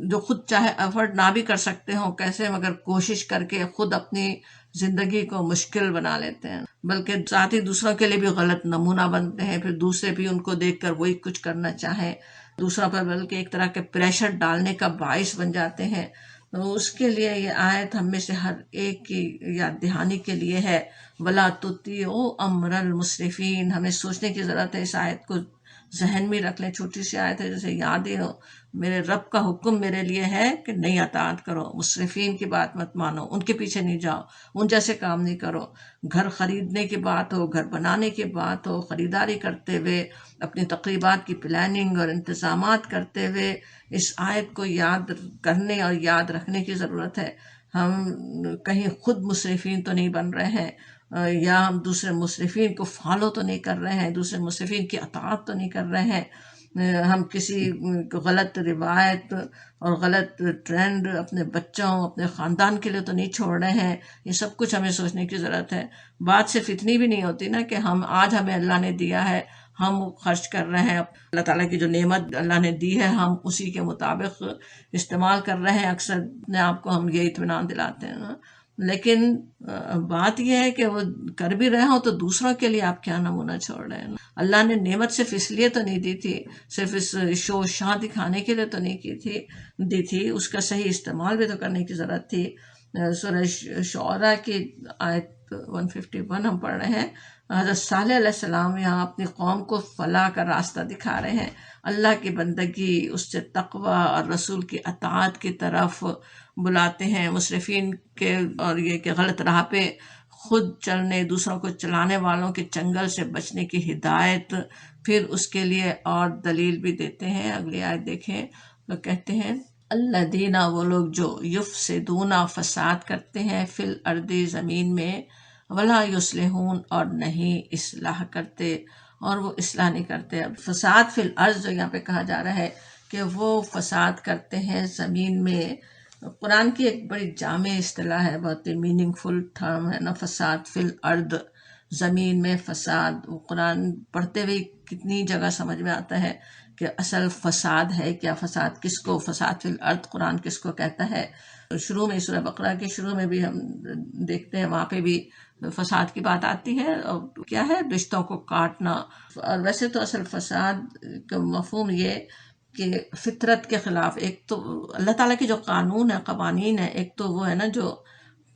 جو خود چاہے افورڈ نہ بھی کر سکتے ہوں کیسے، مگر کوشش کر کے خود اپنی زندگی کو مشکل بنا لیتے ہیں، بلکہ ساتھ ہی دوسروں کے لیے بھی غلط نمونہ بنتے ہیں۔ پھر دوسرے بھی ان کو دیکھ کر وہی کچھ کرنا چاہیں، دوسروں پر بلکہ ایک طرح کے پریشر ڈالنے کا باعث بن جاتے ہیں۔ تو اس کے لیے یہ آیت ہم میں سے ہر ایک کی یاد دہانی کے لیے ہے، وَلَا تُطِیعُوا أَمْرَ الْمُسْرِفِینَ۔ ہمیں سوچنے کی ضرورت ہے، اس آیت کو ذہن میں رکھ لیں، چھوٹی سی آیت ہے جیسے یاد ہی ہو، میرے رب کا حکم میرے لیے ہے کہ نہیں اطاعت کرو، مسرفین کی بات مت مانو، ان کے پیچھے نہیں جاؤ، ان جیسے کام نہیں کرو۔ گھر خریدنے کی بات ہو، گھر بنانے کی بات ہو، خریداری کرتے ہوئے اپنی تقریبات کی پلاننگ اور انتظامات کرتے ہوئے اس آیت کو یاد کرنے اور یاد رکھنے کی ضرورت ہے۔ ہم کہیں خود مسرفین تو نہیں بن رہے ہیں، یا ہم دوسرے مسرفین کو فالو تو نہیں کر رہے ہیں، دوسرے مسرفین کی اطاعت تو نہیں کر رہے ہیں، ہم کسی غلط روایت اور غلط ٹرینڈ اپنے بچوں، اپنے خاندان کے لیے تو نہیں چھوڑ رہے ہیں۔ یہ سب کچھ ہمیں سوچنے کی ضرورت ہے۔ بات صرف اتنی بھی نہیں ہوتی نا کہ ہم آج ہمیں اللہ نے دیا ہے، ہم خرچ کر رہے ہیں، اللہ تعالیٰ کی جو نعمت اللہ نے دی ہے ہم اسی کے مطابق استعمال کر رہے ہیں، اکثر اپنے آپ کو ہم یہ اطمینان دلاتے ہیں۔ لیکن بات یہ ہے کہ وہ کر بھی رہے ہوں تو دوسروں کے لیے آپ کیا نمونہ چھوڑ رہے ہیں۔ اللہ نے نعمت صرف اس لیے تو نہیں دی تھی، صرف اس شو شاہ دکھانے کے لیے تو نہیں دی تھی، اس کا صحیح استعمال بھی تو کرنے کی ضرورت تھی۔ سورہ شعراء کی آیت 151 ہم پڑھ رہے ہیں، حضرت صالح علیہ السلام یہاں اپنی قوم کو فلاح کا راستہ دکھا رہے ہیں، اللہ کی بندگی، اس سے تقوی اور رسول کی اطاعت کی طرف بلاتے ہیں۔ مسرفین کے اور یہ کہ غلط راہ پہ خود چلنے، دوسروں کو چلانے والوں کے چنگل سے بچنے کی ہدایت، پھر اس کے لیے اور دلیل بھی دیتے ہیں۔ اگلی آیت دیکھیں تو کہتے ہیں الذین، وہ لوگ جو یفسدون، فساد کرتے ہیں، فی الارض، زمین میں، ولا یصلحون، اور نہیں اصلاح کرتے، اور وہ اصلاح نہیں کرتے۔ اب فساد فی الارض جو یہاں پہ کہا جا رہا ہے کہ وہ فساد کرتے ہیں زمین میں، قرآن کی ایک بڑی جامع اصطلاح ہے، بہت ہی میننگ فل ٹرم ہے نا، فساد فی الارض، زمین میں فساد۔ قرآن پڑھتے ہوئے کتنی جگہ سمجھ میں آتا ہے کہ اصل فساد ہے کیا، فساد کس کو، فساد فی الارض قرآن کس کو کہتا ہے۔ شروع میں سورہ بقرہ کے شروع میں بھی ہم دیکھتے ہیں، وہاں پہ بھی فساد کی بات آتی ہے، اور کیا ہے، رشتوں کو کاٹنا۔ اور ویسے تو اصل فساد کا مفہوم یہ کہ فطرت کے خلاف، ایک تو اللہ تعالیٰ کی جو قانون ہے، قوانین ہے، ایک تو وہ ہے نا جو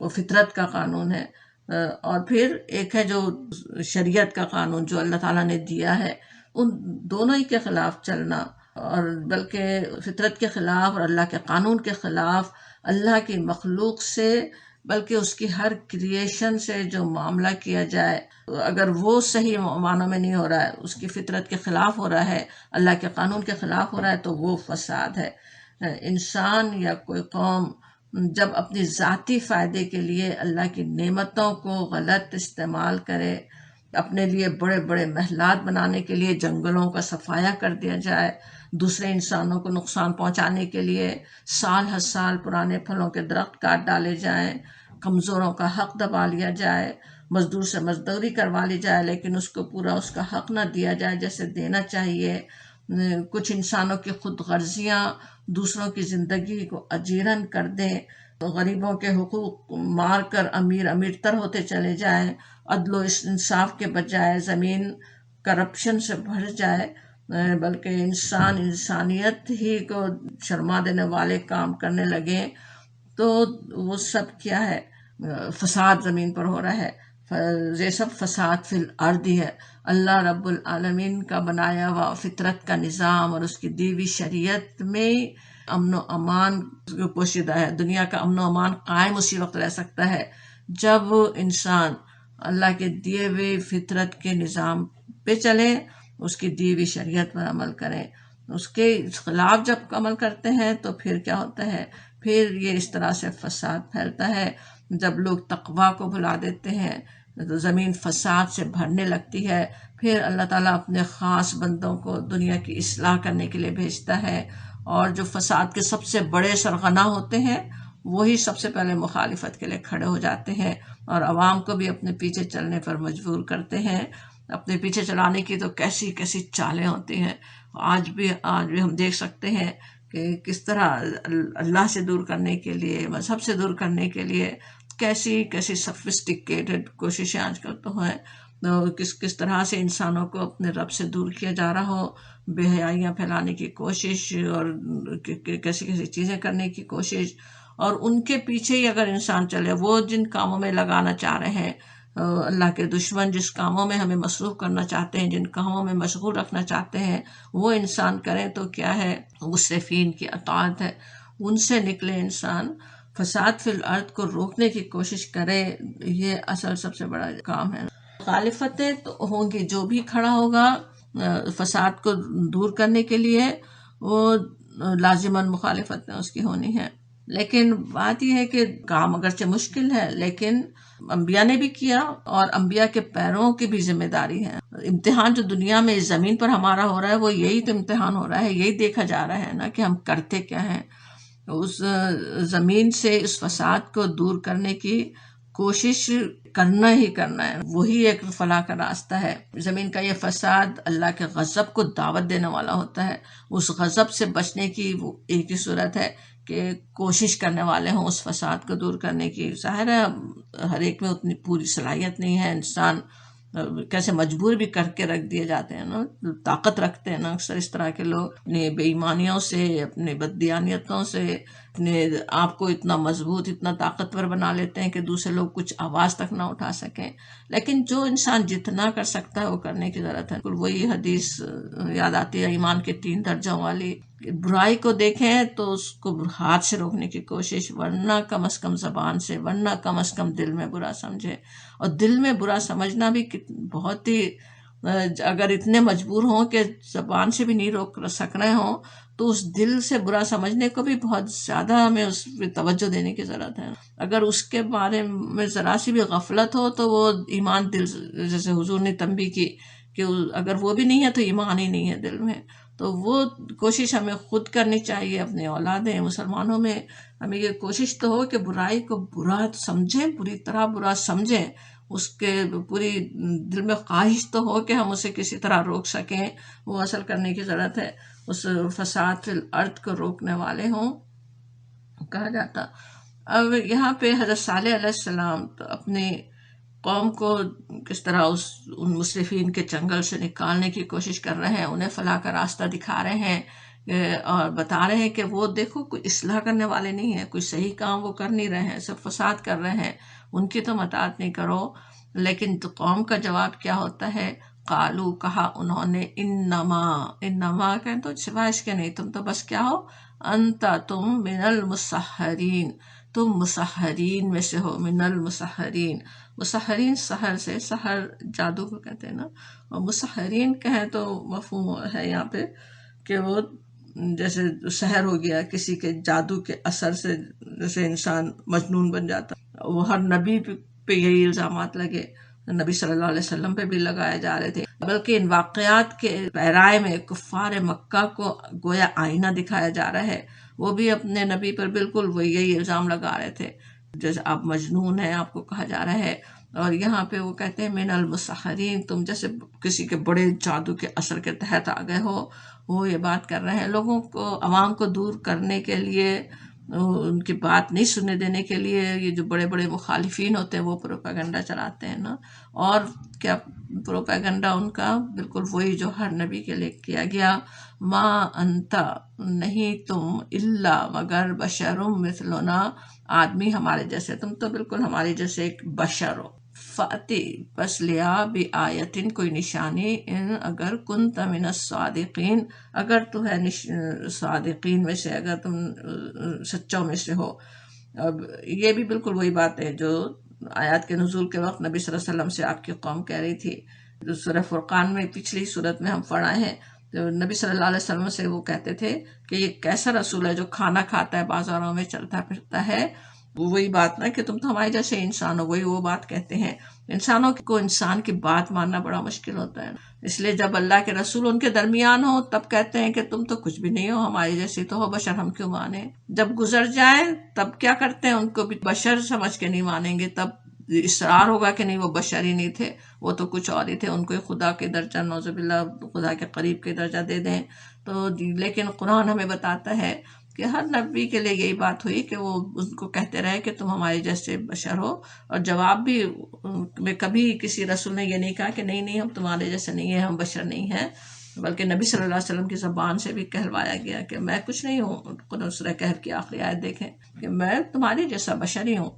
فطرت کا قانون ہے، اور پھر ایک ہے جو شریعت کا قانون جو اللہ تعالیٰ نے دیا ہے، ان دونوں ہی کے خلاف چلنا، اور بلکہ فطرت کے خلاف اور اللہ کے قانون کے خلاف، اللہ کی مخلوق سے بلکہ اس کی ہر کریشن سے جو معاملہ کیا جائے اگر وہ صحیح معنوں میں نہیں ہو رہا ہے، اس کی فطرت کے خلاف ہو رہا ہے، اللہ کے قانون کے خلاف ہو رہا ہے، تو وہ فساد ہے۔ انسان یا کوئی قوم جب اپنی ذاتی فائدے کے لیے اللہ کی نعمتوں کو غلط استعمال کرے، اپنے لیے بڑے بڑے محلات بنانے کے لیے جنگلوں کا صفایا کر دیا جائے، دوسرے انسانوں کو نقصان پہنچانے کے لیے سال ہر سال پرانے پھلوں کے درخت کاٹ ڈالے جائیں، کمزوروں کا حق دبا لیا جائے، مزدور سے مزدوری کروا لی جائے لیکن اس کو پورا اس کا حق نہ دیا جائے جیسے دینا چاہیے، کچھ انسانوں کی خود غرضیاں دوسروں کی زندگی کو اجیرن کر دیں، غریبوں کے حقوق مار کر امیر امیر تر ہوتے چلے جائیں، عدل و انصاف کے بجائے زمین کرپشن سے بھر جائے، بلکہ انسان انسانیت ہی کو شرما دینے والے کام کرنے لگے، تو وہ سب کیا ہے؟ فساد زمین پر ہو رہا ہے۔ یہ سب فساد فی الارض ہی ہے۔ اللہ رب العالمین کا بنایا ہوا فطرت کا نظام اور اس کی دی ہوئی شریعت میں امن و امان پوشیدہ ہے۔ دنیا کا امن و امان قائم اسی وقت رہ سکتا ہے جب انسان اللہ کے دیے ہوئے فطرت کے نظام پہ چلے، اس کی دی ہوئی شریعت پر عمل کریں۔ اس کے خلاف جب عمل کرتے ہیں تو پھر کیا ہوتا ہے؟ پھر یہ اس طرح سے فساد پھیلتا ہے۔ جب لوگ تقویٰ کو بھلا دیتے ہیں تو زمین فساد سے بھرنے لگتی ہے، پھر اللہ تعالیٰ اپنے خاص بندوں کو دنیا کی اصلاح کرنے کے لیے بھیجتا ہے، اور جو فساد کے سب سے بڑے سرغنہ ہوتے ہیں وہی سب سے پہلے مخالفت کے لیے کھڑے ہو جاتے ہیں اور عوام کو بھی اپنے پیچھے چلنے پر مجبور کرتے ہیں۔ اپنے پیچھے چلانے کی تو کیسی کیسی چالیں ہوتی ہیں، آج بھی ہم دیکھ سکتے ہیں کہ کس طرح اللہ سے دور کرنے کے لیے، مذہب سے دور کرنے کے لیے کیسی کیسی سفسٹیکیٹڈ کوششیں آج کل تو ہیں، کس طرح سے انسانوں کو اپنے رب سے دور کیا جا رہا ہو، بے حیائیاں پھیلانے کی کوشش اور کیسی کیسی چیزیں کرنے کی کوشش، اور ان کے پیچھے ہی اگر انسان چلے، وہ جن کاموں میں لگانا چاہ رہے ہیں، اللہ کے دشمن جس کاموں میں ہمیں مصروف کرنا چاہتے ہیں، جن کاموں میں مشغول رکھنا چاہتے ہیں، وہ انسان کریں تو کیا ہے؟ مسرفین کی اطاعت ہے۔ ان سے نکلے انسان، فساد فی الارض کو روکنے کی کوشش کرے، یہ اصل سب سے بڑا کام ہے۔ مخالفتیں تو ہوں گی، جو بھی کھڑا ہوگا فساد کو دور کرنے کے لیے وہ لازماً مخالفتیں اس کی ہونی ہے، لیکن بات یہ ہے کہ کام اگرچہ مشکل ہے لیکن انبیاء نے بھی کیا اور انبیاء کے پیروں کی بھی ذمہ داری ہے۔ امتحان جو دنیا میں اس زمین پر ہمارا ہو رہا ہے وہ یہی تو امتحان ہو رہا ہے، یہی دیکھا جا رہا ہے نا کہ ہم کرتے کیا ہیں۔ اس زمین سے اس فساد کو دور کرنے کی کوشش کرنا ہی کرنا ہے، وہی ایک فلاح کا راستہ ہے۔ زمین کا یہ فساد اللہ کے غضب کو دعوت دینے والا ہوتا ہے، اس غضب سے بچنے کی وہ ایک ہی صورت ہے کہ کوشش کرنے والے ہوں اس فساد کو دور کرنے کی۔ ظاہر ہے ہر ایک میں اتنی پوری صلاحیت نہیں ہے، انسان کیسے مجبور بھی کر کے رکھ دیے جاتے ہیں نا، طاقت رکھتے ہیں نا اکثر اس طرح کے لوگ، اپنے بے ایمانیوں سے، اپنے بددیانیتوں سے اپنے آپ کو اتنا مضبوط، اتنا طاقتور بنا لیتے ہیں کہ دوسرے لوگ کچھ آواز تک نہ اٹھا سکیں۔ لیکن جو انسان جتنا کر سکتا ہے وہ کرنے کی ضرورت ہے۔ وہی حدیث یاد آتی ہے ایمان کے 3 درجوں والی، برائی کو دیکھیں تو اس کو ہاتھ سے روکنے کی کوشش، ورنہ کم از کم زبان سے، ورنہ کم از کم دل میں برا سمجھے۔ اور دل میں برا سمجھنا بھی بہت ہی، اگر اتنے مجبور ہوں کہ زبان سے بھی نہیں روک سک رہے ہوں تو اس دل سے برا سمجھنے کو بھی بہت زیادہ ہمیں اس پہ توجہ دینے کی ضرورت ہے۔ اگر اس کے بارے میں ذرا سی بھی غفلت ہو تو وہ ایمان دل، جیسے حضور نے تنبیہ کی کہ اگر وہ بھی نہیں ہے تو ایمان ہی نہیں ہے دل میں، تو وہ کوشش ہمیں خود کرنی چاہیے، اپنے اولادیں مسلمانوں میں ہمیں یہ کوشش تو ہو کہ برائی کو برا سمجھیں، بری طرح برا سمجھیں، اس کے پوری دل میں خواہش تو ہو کہ ہم اسے کسی طرح روک سکیں، وہ اصل کرنے کی ضرورت ہے۔ اس فساد فی الارض کو روکنے والے ہوں کہا جاتا۔ اب یہاں پہ حضرت صالح علیہ السلام تو اپنی قوم کو کس طرح ان مسرفین کے چنگل سے نکالنے کی کوشش کر رہے ہیں، انہیں فلاح کا راستہ دکھا رہے ہیں اور بتا رہے ہیں کہ وہ دیکھو کوئی اصلاح کرنے والے نہیں ہیں، کوئی صحیح کام وہ کر نہیں رہے ہیں، سب فساد کر رہے ہیں، ان کی تو اطاعت نہیں کرو۔ لیکن تو قوم کا جواب کیا ہوتا ہے؟ قالو، کہا انہوں نے، انما کہیں تو سوائے اس کے نہیں، تم تو بس کیا ہو؟ انت، تم، من المسحرین، تم مسحرین میں سے ہو، من المسحرین. مسحرین سحر سے، سحر جادو کو کہتے ہیں نا، اور مسحرین کہیں تو مفہوم ہے یہاں پہ کہ وہ جیسے سحر ہو گیا کسی کے جادو کے اثر سے، جیسے انسان مجنون بن جاتا. وہ ہر نبی پہ یہی الزامات لگے، نبی صلی اللہ علیہ وسلم پہ بھی لگائے جا رہے تھے، بلکہ ان واقعات کے پیرائے میں کفار مکہ کو گویا آئینہ دکھایا جا رہا ہے. وہ بھی اپنے نبی پر بالکل وہ یہی الزام لگا رہے تھے، جیسے آپ مجنون ہیں، آپ کو کہا جا رہا ہے. اور یہاں پہ وہ کہتے ہیں من المسحرین، تم جیسے کسی کے بڑے جادو کے اثر کے تحت آ گئے ہو. وہ یہ بات کر رہے ہیں لوگوں کو، عوام کو دور کرنے کے لیے، ان کی بات نہیں سننے دینے کے لیے. یہ جو بڑے بڑے مخالفین ہوتے ہیں وہ پروپیگنڈا چلاتے ہیں نا. اور کیا پروپیگنڈا ان کا بالکل وہی جو ہر نبی کے لیے کیا گیا. ما انتا، نہیں تم، الا مگر، بشرم مثلنا، آدمی ہمارے جیسے، تم تو بالکل ہمارے جیسے ایک بشر ہو. فاتی، بس لیا، بآیتن، کوئی نشانی، ان اگر کنت من الصادقین، اگر تو ہے صادقین میں سے، اگر تم سچوں میں سے ہو. اب یہ بھی بالکل وہی بات ہے جو آیات کے نزول کے وقت نبی صلی اللہ علیہ وسلم سے آپ کی قوم کہہ رہی تھی. سورہ فرقان میں پچھلی صورت میں ہم پڑھا ہے، تو نبی صلی اللہ علیہ وسلم سے وہ کہتے تھے کہ یہ کیسا رسول ہے جو کھانا کھاتا ہے، بازاروں میں چلتا پھرتا ہے. وہی بات نا کہ تم تو ہمارے جیسے انسان ہو، وہی وہ بات کہتے ہیں. انسانوں کو انسان کی بات ماننا بڑا مشکل ہوتا ہے، اس لیے جب اللہ کے رسول ان کے درمیان ہو تب کہتے ہیں کہ تم تو کچھ بھی نہیں ہو، ہمارے جیسے تو ہو، بشر ہم کیوں مانیں. جب گزر جائیں تب کیا کرتے ہیں، ان کو بھی بشر سمجھ کے نہیں مانیں گے. تب اصرار ہوگا کہ نہیں وہ بشر ہی نہیں تھے، وہ تو کچھ اور ہی تھے، ان کو خدا کے درجہ، نعوذ باللہ، خدا کے قریب کے درجہ دے دیں. تو لیکن قرآن ہمیں بتاتا ہے کہ ہر نبی کے لیے یہی بات ہوئی کہ وہ ان کو کہتے رہے کہ تم ہمارے جیسے بشر ہو. اور جواب بھی میں کبھی کسی رسول نے یہ نہیں کہا کہ نہیں ہم تمہارے جیسے نہیں ہیں، ہم بشر نہیں ہیں، بلکہ نبی صلی اللہ علیہ وسلم کی زبان سے بھی کہلوایا گیا کہ میں کچھ نہیں ہوں. سورہ کہف کی آخری آیت دیکھیں کہ میں تمہارے جیسا بشر ہی ہوں.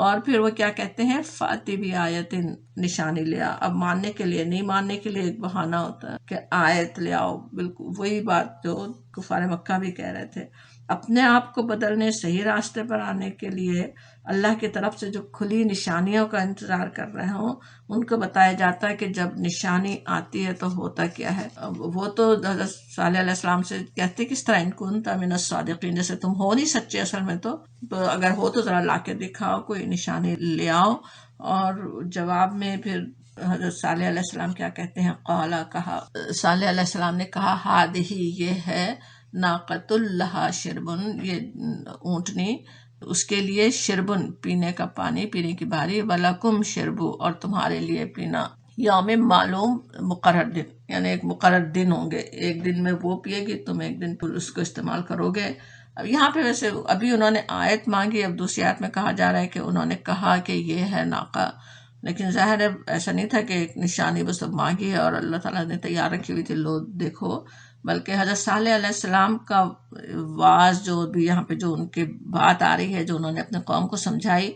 اور پھر وہ کیا کہتے ہیں، فاتی بھی آیت، نشانی لیا. اب ماننے کے لیے، نہیں ماننے کے لیے ایک بہانہ ہوتا ہے کہ آیت لے آؤ. بالکل وہی بات جو کفار مکہ بھی کہہ رہے تھے. اپنے آپ کو بدلنے، صحیح راستے پر آنے کے لیے اللہ کی طرف سے جو کھلی نشانیوں کا انتظار کر رہے ہوں، ان کو بتایا جاتا ہے کہ جب نشانی آتی ہے تو ہوتا کیا ہے. وہ تو حضرت صالح علیہ السلام سے کہتے کس طرح، ان کنت من الصادقین، جیسے تم ہو نہیں سچے اصل میں، تو اگر ہو تو ذرا لا کے دکھاؤ، کوئی نشانی لے آؤ. اور جواب میں پھر حضرت صالح علیہ السلام کیا کہتے ہیں، قالا، کہا، صالح علیہ السلام نے کہا، ہادہی، یہ ہے، ناقۃ لہا شربن، یہ اونٹنی، اس کے لیے، شربن، پینے کا پانی، پینے کی باری، ولکم شربو، اور تمہارے لیے پینا، یوم معلوم، مقرر دن، یعنی ایک مقرر دن ہوں گے، ایک دن میں وہ پیے گی، تم ایک دن اس کو استعمال کرو گے. اب یہاں پہ ویسے ابھی انہوں نے آیت مانگی، اب دوسری آیت میں کہا جا رہا ہے کہ انہوں نے کہا کہ یہ ہے ناقہ، لیکن ظاہر ہے ایسا نہیں تھا کہ ایک نشانی بس اب مانگی اور اللہ تعالیٰ نے تیار رکھی ہوئی تھی، لو دیکھو. بلکہ حضرت صالح علیہ السلام کا واعظ جو بھی یہاں پہ جو ان کی بات آ رہی ہے، جو انہوں نے اپنے قوم کو سمجھائی،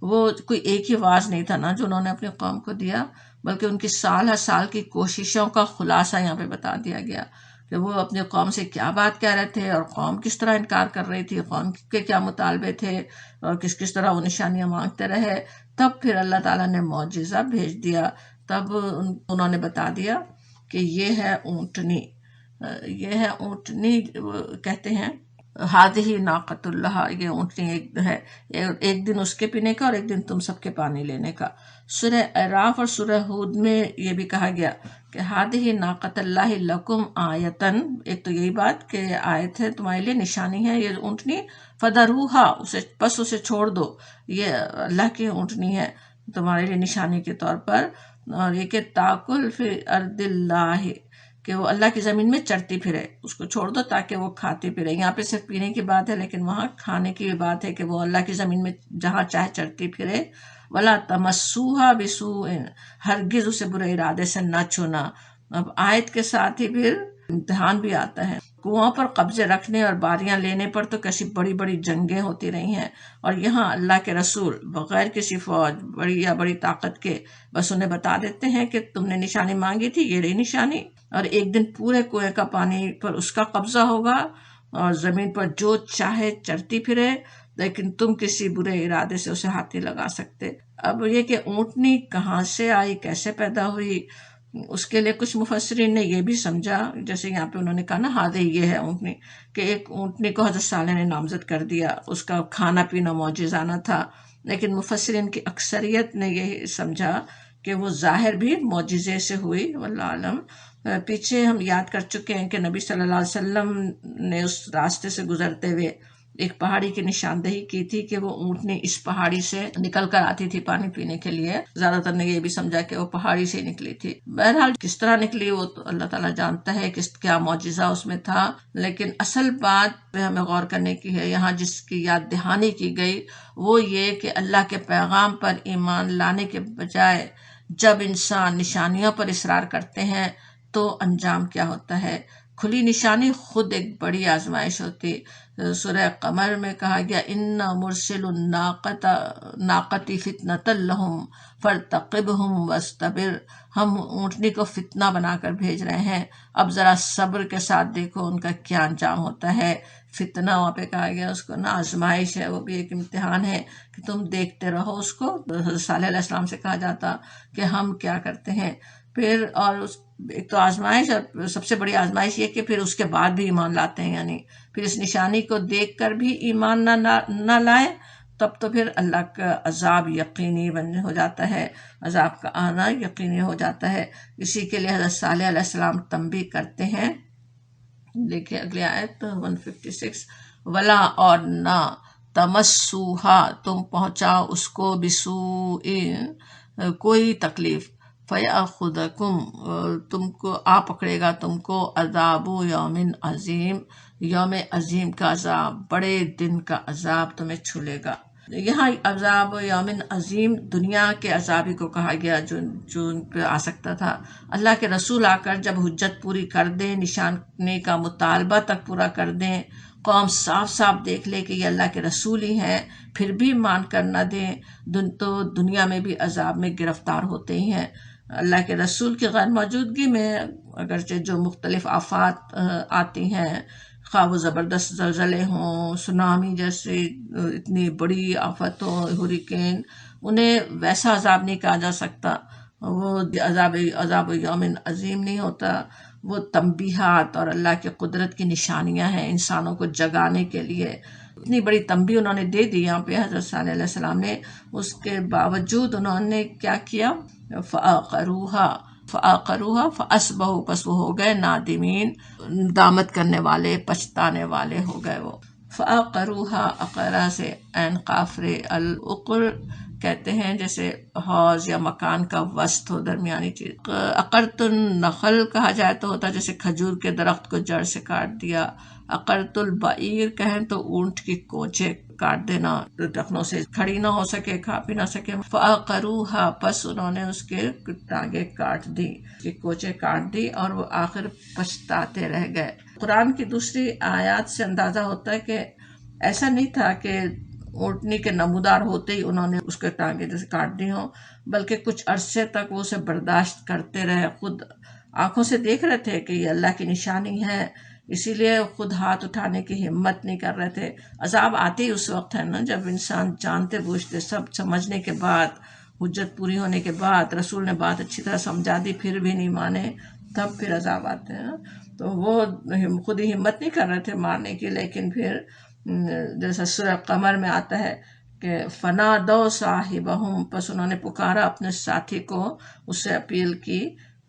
وہ کوئی ایک ہی واعظ نہیں تھا نا جو انہوں نے اپنی قوم کو دیا، بلکہ ان کی سال ہر سال کی کوششوں کا خلاصہ یہاں پہ بتا دیا گیا کہ وہ اپنی قوم سے کیا بات کہہ رہے تھے، اور قوم کس طرح انکار کر رہی تھی، قوم کے کیا مطالبے تھے، اور کس طرح وہ نشانیاں مانگتے رہے. تب پھر اللہ تعالیٰ نے معجزہ بھیج دیا، تب انہوں نے بتا دیا کہ یہ ہے اونٹنی، یہ ہے اونٹنی، کہتے ہیں ہادہی ناقۃ اللہ، یہ اونٹنی ایک ہے، ایک دن اس کے پینے کا اور ایک دن تم سب کے پانی لینے کا. سورہ اعراف اور سورہ ہود میں یہ بھی کہا گیا کہ ہادہی ناقۃ اللہ لکم آیتن، ایک تو یہی بات کہ آیت ہے تمہارے لیے، نشانی ہے یہ اونٹنی، فدروہا، اسے چھوڑ دو، یہ اللہ کی اونٹنی ہے تمہارے لیے نشانی کے طور پر. اور یہ کہ تاکل فی ارض اللہ، کہ وہ اللہ کی زمین میں چرتی پھرے، اس کو چھوڑ دو تاکہ وہ کھاتی پھرے. یہاں پہ صرف پینے کی بات ہے، لیکن وہاں کھانے کی بات ہے کہ وہ اللہ کی زمین میں جہاں چاہے چرتی پھرے. ولا تمسوہا بسوء، ہرگز اسے برے ارادے سے نہ چھونا. اب آیت کے ساتھ ہی پھر امتحان بھی آتا ہے. کنواں پر قبضے رکھنے اور باریاں لینے پر تو کیسی بڑی بڑی جنگیں ہوتی رہی ہیں، اور یہاں اللہ کے رسول بغیر کسی فوج بڑی یا بڑی طاقت کے بس انہیں بتا دیتے ہیں کہ تم نے نشانی مانگی تھی، یہ رہی نشانی، اور ایک دن پورے کنویں کا پانی پر اس کا قبضہ ہوگا اور زمین پر جو چاہے چرتی پھرے. لیکن تم کسی برے ارادے سے اسے ہاتھ نہیں لگا سکتے۔ اب یہ کہ اونٹنی کہاں سے آئی، کیسے پیدا ہوئی، اس کے لیے کچھ مفسرین نے یہ بھی سمجھا، جیسے یہاں پہ انہوں نے کہا نا ہادے یہ ہے اونٹنی، کہ ایک اونٹنی کو حضرت صالح نے نامزد کر دیا، اس کا کھانا پینا معجزانہ تھا، لیکن مفسرین کی اکثریت نے یہ سمجھا کہ وہ ظاہر بھی معجزے سے ہوئی، واللہ عالم۔ پیچھے ہم یاد کر چکے ہیں کہ نبی صلی اللہ علیہ وسلم نے اس راستے سے گزرتے ہوئے ایک پہاڑی کی نشاندہی کی تھی کہ وہ اونٹنی اس پہاڑی سے نکل کر آتی تھی پانی پینے کے لیے، زیادہ تر نے یہ بھی سمجھا کہ وہ پہاڑی سے نکلی تھی۔ بہرحال کس طرح نکلی وہ تو اللہ تعالیٰ جانتا ہے، کیا معجزہ اس میں تھا، لیکن اصل بات پہ ہمیں غور کرنے کی ہے یہاں جس کی یاد دہانی کی گئی وہ یہ کہ اللہ کے پیغام پر ایمان لانے کے بجائے جب انسان نشانیوں پر اصرار کرتے ہیں تو انجام کیا ہوتا ہے۔ کھلی نشانی خود ایک بڑی آزمائش ہوتی۔ سورہ قمر میں کہا گیا اِنَّا مُرْسِلُ النَّاقَةِ فِتْنَةً لَهُمْ فَارْتَقِبْهُمْ وَاسْتَبِرْ، ہم اونٹنی کو فتنہ بنا کر بھیج رہے ہیں، اب ذرا صبر کے ساتھ دیکھو ان کا کیا انجام ہوتا ہے۔ فتنہ وہاں پہ کہا گیا اس کو نا آزمائش ہے، وہ بھی ایک امتحان ہے کہ تم دیکھتے رہو اس کو۔ حضرت صالح علیہ السلام سے کہا جاتا کہ ہم کیا کرتے ہیں، پھر اور ایک تو آزمائش، اور سب سے بڑی آزمائش یہ کہ پھر اس کے بعد بھی ایمان لاتے ہیں، یعنی پھر اس نشانی کو دیکھ کر بھی ایمان نہ لائے تب تو پھر اللہ کا عذاب یقینی ہو جاتا ہے، عذاب کا آنا یقینی ہو جاتا ہے۔ اسی کے لیے حضرت صالح علیہ السلام تنبیہ کرتے ہیں، دیکھیں اگلی آیت 156، ولا اور نہ تمسوہا تم پہنچاؤ اس کو بسوء کوئی تکلیف، فیاخذکم تم کو پکڑے گا تم کو عذاب یوم عظیم، یوم عظیم کا عذاب، بڑے دن کا عذاب تمہیں چھلے گا۔ یہاں عذاب یوم عظیم دنیا کے عذابی کو کہا گیا جو ان پہ آ سکتا تھا۔ اللہ کے رسول آ کر جب حجت پوری کر دیں، نشانی کا مطالبہ تک پورا کر دیں، قوم صاف صاف دیکھ لے کہ یہ اللہ کے رسول ہی ہیں، پھر بھی مان کر نہ دیں تو دنیا میں بھی عذاب میں گرفتار ہوتے ہی ہیں۔ اللہ کے رسول کی غیر موجودگی میں اگرچہ جو مختلف آفات آتی ہیں، خواہ وہ زبردست زلزلے ہوں، سونامی جیسی اتنی بڑی آفت ہو، ہریکین، انہیں ویسا عذاب نہیں کہا جا سکتا، وہ عذاب یوم عظیم نہیں ہوتا، وہ تنبیہات اور اللہ کی قدرت کی نشانیاں ہیں انسانوں کو جگانے کے لیے۔ اتنی بڑی تنبیہ انہوں نے دے دی یہاں پہ حضرت صالح علیہ السلام نے، اس کے باوجود انہوں نے کیا کیا، فَعَقَرُوهَا فَأَصْبَحُوا پس وہ ہو گئے نادمین، ندامت کرنے والے، پچھتانے والے ہو گئے وہ۔ فَعَقَرُوهَا عقرہ سے عین قاف رے، العقر کہتے ہیں جیسے حوض یا مکان کا وسط ہو، درمیانی چیز۔ عقرت النخل کہا جائے تو ہوتا جیسے کھجور کے درخت کو جڑ سے کاٹ دیا۔ عقرت البعیر کہیں تو اونٹ کی کوچے کاٹ دینا، ٹخنوں سے کھڑی نہ ہو سکے، کھا پی نہ سکے۔ فَعَقَرُوهَا پس انہوں نے اس کے ٹانگیں کاٹ دی، اس کی کوچے کاٹ دی اور وہ آخر پچھتاتے رہ گئے۔ قرآن کی دوسری آیات سے اندازہ ہوتا ہے کہ ایسا نہیں تھا کہ اونٹنی کے نمودار ہوتے ہی انہوں نے اس کے ٹانگیں جیسے کاٹ دی ہوں، بلکہ کچھ عرصے تک وہ اسے برداشت کرتے رہے، خود آنکھوں سے دیکھ رہے تھے کہ یہ اللہ کی نشانی ہے، اسی لیے خود ہاتھ اٹھانے کی ہمت نہیں کر رہے تھے۔ عذاب آتے ہی اس وقت ہے نا جب انسان جانتے بوجھتے سب سمجھنے کے بعد، حجت پوری ہونے کے بعد، رسول نے بات اچھی طرح سمجھا دی پھر بھی نہیں مانے، تب پھر عذاب آتے ہیں۔ تو وہ خود ہی ہمت نہیں کر رہے تھے مارنے کی، لیکن پھر جیسا سورہ قمر میں آتا ہے کہ فَنَادَوْا صَاحِبَهُمْ پس انہوں نے پکارا اپنے ساتھی کو، اس سے اپیل کی۔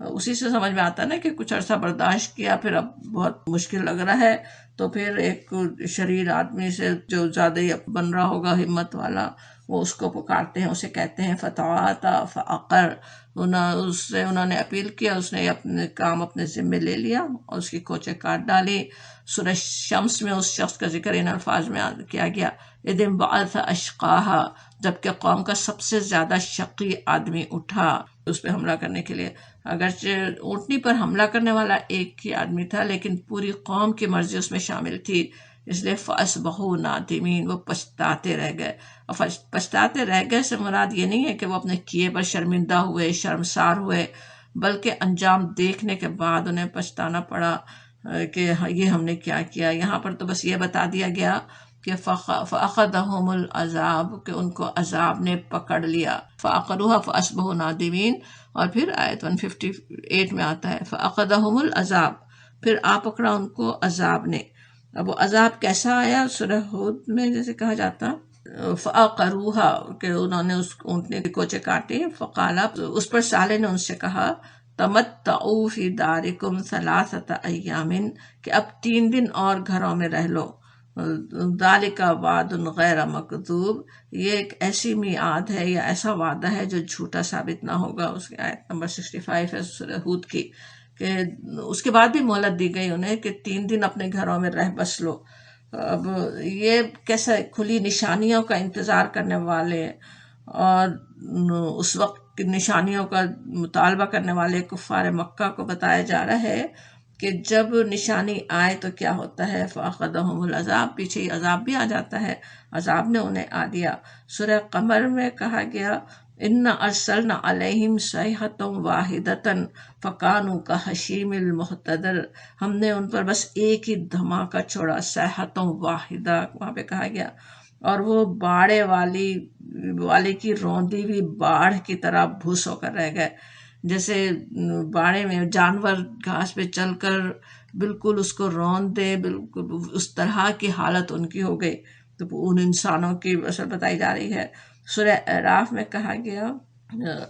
اسی سے سمجھ میں آتا ہے نا کہ کچھ عرصہ برداشت کیا، پھر اب بہت مشکل لگ رہا ہے، تو پھر ایک شریر آدمی سے جو زیادہ ہی بن رہا ہوگا ہمت والا، وہ اس کو پکارتے ہیں، اسے کہتے ہیں فَتَعَاطَىٰ فَعَقَرَ، اس سے انہوں نے اپیل کیا، اس نے اپنے کام اپنے ذمے لے لیا اور اس کی کوچے کاٹ ڈالی۔ سورہ شمس میں اس شخص کا ذکر ان الفاظ میں کیا گیا، اِذِ انبعث أَشْقَاهَا جبکہ قوم کا سب سے زیادہ شقی آدمی اٹھا اس پہ حملہ کرنے کے لیے۔ اگرچہ اونٹنی پر حملہ کرنے والا ایک ہی آدمی تھا، لیکن پوری قوم کی مرضی اس میں شامل تھی، اس لیے فَأَصْبَحُوا نَادِمِينَ وہ پچھتاتے رہ گئے۔ اور پچھتاتے رہ گئے سے مراد یہ نہیں ہے کہ وہ اپنے کیے پر شرمندہ ہوئے، شرمسار ہوئے، بلکہ انجام دیکھنے کے بعد انہیں پچھتانا پڑا کہ یہ ہم نے کیا کیا۔ یہاں پر تو بس یہ بتا دیا گیا کہ فأخذہم العذاب، کہ ان کو عذاب نے پکڑ لیا، فعقروها فاصبحوا نادمین، اور پھر آیت 158 میں آتا ہے فأخذہم العذاب، پھر آ پکڑا ان کو عذاب نے۔ اب وہ عذاب کیسا آیا؟ سورہ ہود میں جیسے کہا جاتا فعقروها، کہ انہوں نے اس اونٹنے کے کوچے کاٹے، فقالا، اس پر صالح نے ان سے کہا تمتعوا فی دارکم ثلاثۃ ایام، کہ اب 3 دن اور گھروں میں رہ لو، ذالک وعد غیر مکذوب، یہ ایک ایسی میعاد ہے یا ایسا وعدہ ہے جو جھوٹا ثابت نہ ہوگا۔ اس کی آیت نمبر 65 ہے سورہ ہود کی، کہ اس کے بعد بھی مہلت دی گئی انہیں کہ 3 دن اپنے گھروں میں رہ بس لو۔ اب یہ کیسا کھلی نشانیوں کا انتظار کرنے والے اور اس وقت کی نشانیوں کا مطالبہ کرنے والے کفار مکہ کو بتایا جا رہا ہے کہ جب نشانی آئے تو کیا ہوتا ہے، فأخذہم العذاب، پیچھے ہی عذاب بھی آ جاتا ہے، عذاب نے انہیں آ دیا۔ سورہ قمر میں کہا گیا اِنَّا أَرْسَلْنَا عَلَيْهِمْ صَيْحَةً وَاحِدَةً فَكَانُوا كَحَشِيمِ الْمُحْتَظِرِ، ہم نے ان پر بس ایک ہی دھماکہ چھوڑا، صیحۃ واحدہ وہاں پہ کہا گیا، اور وہ باڑے والے کی روندی ہوئی باڑھ کی طرح بھوس ہو کر رہ گئے، جیسے باڑے میں جانور گھاس پہ چل کر بالکل اس کو روند دے، بالکل اس طرح کی حالت ان کی ہو گئی۔ تو ان انسانوں کی اثر بتائی جا رہی ہے۔ سورہ اعراف میں کہا گیا،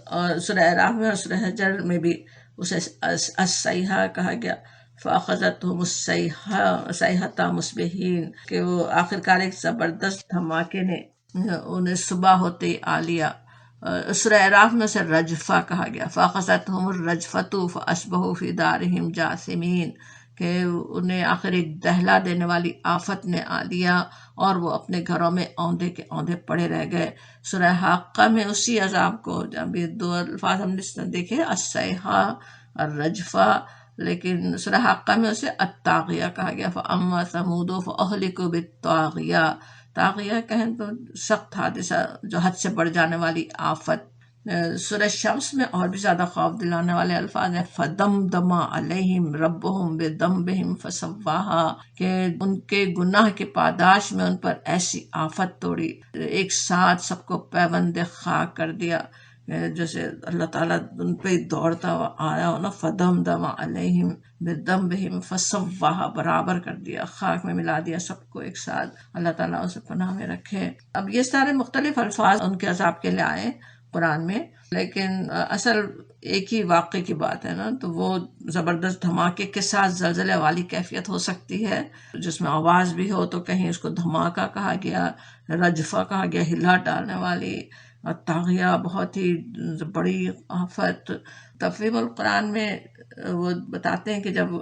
اور سورہ اعراف میں اور سورہ حجر میں بھی اسے الصیحہ کہا گیا، فأخذتهم الصیحۃ مصبحین، کہ وہ آخرکار ایک زبردست دھماکے نے انہیں صبح ہوتے ہی آ لیا۔ سورہ اعراف میں اسے رجفہ کہا گیا، فأخذتهم الرجفۃ فأصبحوا فی دارہم جاثمین، کہ انہیں آخر ایک دہلا دینے والی آفت نے آ لیا اور وہ اپنے گھروں میں اوندے کے اوندے پڑے رہ گئے۔ سورہ حاقہ میں اسی عذاب کو، جب یہ 2 الفاظ ہم نے دیکھے، الصیحہ اور رجفہ، لیکن سورہ حاقہ میں اسے الطاغیہ کہا گیا، فأما ثمود فأہلکوا بالطاغیہ، طاغیہ کہیں تو سخت حادثہ، جو حد سے بڑھ جانے والی آفت۔ سورہ شمس میں اور بھی زیادہ خوف دلانے والے الفاظ ہیں، فدمدم علیہم ربہم بذنبہم فسواہا، کہ ان کے گناہ کے پاداش میں ان پر ایسی آفت توڑی، ایک ساتھ سب کو پیوند خاک کر دیا، جیسے اللہ تعالیٰ ان پہ دوڑتا ہوا آیا ہو نا، فدمدم علیہم بذنبہم فسواہا، برابر کر دیا، خاک میں ملا دیا سب کو ایک ساتھ۔ اللہ تعالیٰ اسے پناہ میں رکھے۔ اب یہ سارے مختلف الفاظ ان کے عذاب کے لیے آئے قرآن میں، لیکن اصل ایک ہی واقعے کی بات ہے نا، تو وہ زبردست دھماکے کے ساتھ زلزلے والی کیفیت ہو سکتی ہے جس میں آواز بھی ہو، تو کہیں اس کو دھماکہ کہا گیا، رجفہ کہا گیا، ہلا ڈالنے والی، طاغیہ بہت ہی بڑی آفت۔ تفویض القرآن میں وہ بتاتے ہیں کہ جب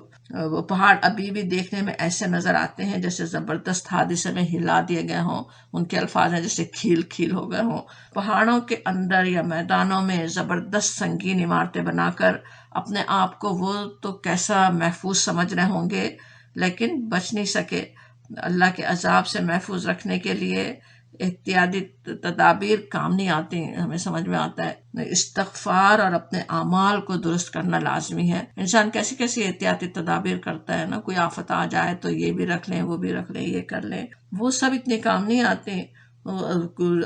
وہ پہاڑ ابھی بھی دیکھنے میں ایسے نظر آتے ہیں جیسے زبردست حادثے میں ہلا دیے گئے ہوں، ان کے الفاظ ہیں جیسے کھیل کھیل ہو گئے ہوں۔ پہاڑوں کے اندر یا میدانوں میں زبردست سنگین عمارتیں بنا کر اپنے آپ کو وہ تو کیسا محفوظ سمجھ رہے ہوں گے، لیکن بچ نہیں سکے۔ اللہ کے عذاب سے محفوظ رکھنے کے لیے احتیاطی تدابیر کام نہیں آتی، ہمیں سمجھ میں آتا ہے استغفار اور اپنے اعمال کو درست کرنا لازمی ہے۔ انسان کیسی کیسی احتیاطی تدابیر کرتا ہے نا، کوئی آفت آ جائے تو یہ بھی رکھ لیں، وہ بھی رکھ لیں، یہ کر لیں، وہ سب اتنے کام نہیں آتے۔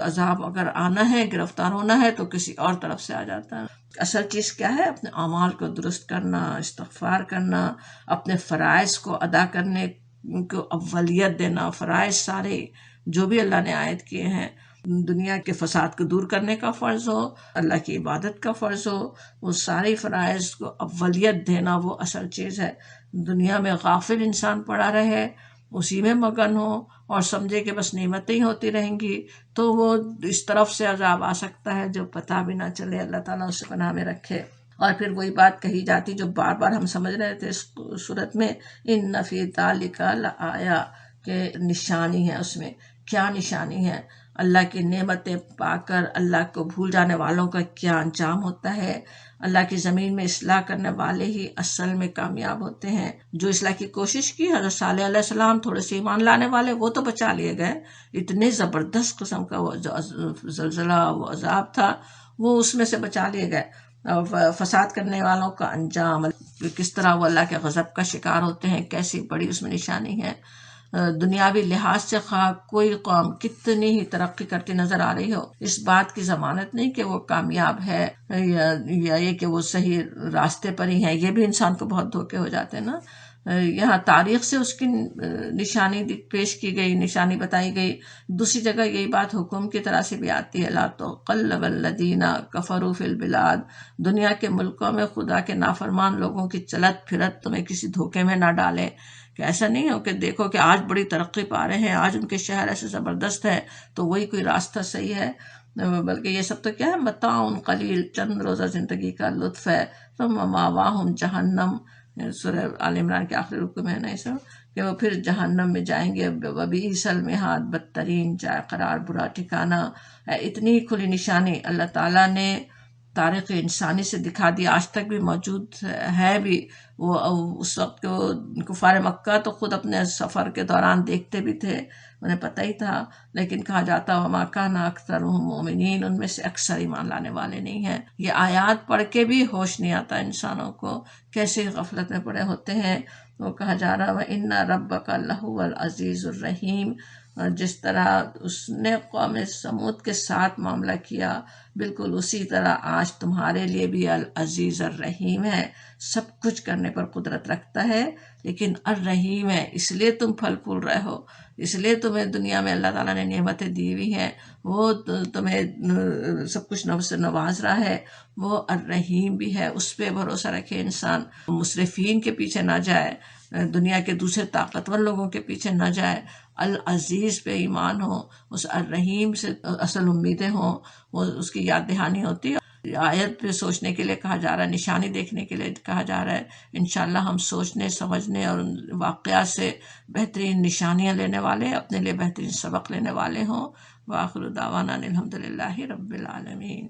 عذاب اگر آنا ہے، گرفتار ہونا ہے، تو کسی اور طرف سے آ جاتا ہے۔ اصل چیز کیا ہے؟ اپنے اعمال کو درست کرنا، استغفار کرنا، اپنے فرائض کو ادا کرنے کو اولیت دینا۔ فرائض سارے جو بھی اللہ نے عائد کیے ہیں، دنیا کے فساد کو دور کرنے کا فرض ہو، اللہ کی عبادت کا فرض ہو، وہ سارے فرائض کو اولیت دینا وہ اصل چیز ہے۔ دنیا میں غافل انسان پڑا رہے، اسی میں مگن ہو اور سمجھے کہ بس نعمتیں ہی ہوتی رہیں گی، تو وہ اس طرف سے عذاب آ سکتا ہے جو پتہ بھی نہ چلے۔ اللہ تعالیٰ اسے پناہ میں رکھے۔ اور پھر وہی بات کہی جاتی جو بار بار ہم سمجھ رہے تھے اس صورت میں، ان فی ذالک لآیہ، کہ نشانی ہے اس میں۔ کیا نشانی ہے؟ اللہ کی نعمتیں پا کر اللہ کو بھول جانے والوں کا کیا انجام ہوتا ہے۔ اللہ کی زمین میں اصلاح کرنے والے ہی اصل میں کامیاب ہوتے ہیں۔ جو اصلاح کی کوشش کی، حضرت صالح علیہ السلام، تھوڑے سے ایمان لانے والے، وہ تو بچا لیے گئے۔ اتنے زبردست قسم کا وہ جو زلزلہ، وہ عذاب تھا، وہ اس میں سے بچا لیے گئے۔ فساد کرنے والوں کا انجام، کس طرح وہ اللہ کے غضب کا شکار ہوتے ہیں، کیسی بڑی اس میں نشانی ہے۔ دنیاوی لحاظ سے خواہ کوئی قوم کتنی ہی ترقی کرتی نظر آ رہی ہو، اس بات کی ضمانت نہیں کہ وہ کامیاب ہے یا یہ کہ وہ صحیح راستے پر ہی ہے. یہ بھی انسان کو بہت دھوکے ہو جاتے ہیں نا. یہاں تاریخ سے اس کی نشانی پیش کی گئی، نشانی بتائی گئی. دوسری جگہ یہی بات حکم کی طرح سے بھی آتی ہے، لا تقلب الذین کفروا فی البلاد، دنیا کے ملکوں میں خدا کے نافرمان لوگوں کی چلت پھرت تمہیں کسی دھوکے میں نہ ڈالے. کہ ایسا نہیں ہو کہ دیکھو کہ آج بڑی ترقی پا رہے ہیں، آج ان کے شہر ایسے زبردست ہے تو وہی کوئی راستہ صحیح ہے، بلکہ یہ سب تو کیا ہے، متاع قلیل، چند روزہ زندگی کا لطف ہے. ثم ماواہم جہنم، سورہ آل عمران کے آخری رکوع میں نہیں سب کہ وہ پھر جہنم میں جائیں گے. وبئس المہاد، بدترین جائے قرار، برا ٹھکانہ. اتنی کھلی نشانی اللہ تعالیٰ نے تاریخ انسانی سے دکھا دی، آج تک بھی موجود ہے بھی. وہ اس وقت کے وہ کفار مکہ تو خود اپنے سفر کے دوران دیکھتے بھی تھے، انہیں پتہ ہی تھا، لیکن کہا جاتا وما کان اکثرهم مؤمنین، ان میں سے اکثر ایمان لانے والے نہیں ہیں. یہ آیات پڑھ کے بھی ہوش نہیں آتا انسانوں کو، کیسے غفلت میں پڑے ہوتے ہیں. وہ کہا جا رہا وَإِنَّ رَبَّكَ لَهُوَ الْعَزِيزُ الرَّحِيمُ، اور جس طرح اس نے قوم سمود کے ساتھ معاملہ کیا، بالکل اسی طرح آج تمہارے لیے بھی العزیز الرحیم ہے. سب کچھ کرنے پر قدرت رکھتا ہے، لیکن الرحیم ہے، اس لیے تم پھل پھول رہے ہو، اس لیے تمہیں دنیا میں اللہ تعالیٰ نے نعمتیں دی ہوئی ہیں، وہ تمہیں سب کچھ سے نواز رہا ہے. وہ الرحیم بھی ہے، اس پہ بھروسہ رکھے انسان، مصرفین کے پیچھے نہ جائے، دنیا کے دوسرے طاقتور لوگوں کے پیچھے نہ جائے، العزیز پہ ایمان ہو، اس الرحیم سے اصل امیدیں ہوں، وہ اس کی یاد دہانی ہوتی ہے. آیت پہ سوچنے کے لیے کہا جا رہا ہے، نشانی دیکھنے کے لیے کہا جا رہا ہے. انشاءاللہ ہم سوچنے سمجھنے اور واقعات سے بہترین نشانیاں لینے والے، اپنے لیے بہترین سبق لینے والے ہوں. وآخر دعوانا الحمدللہ رب العالمین.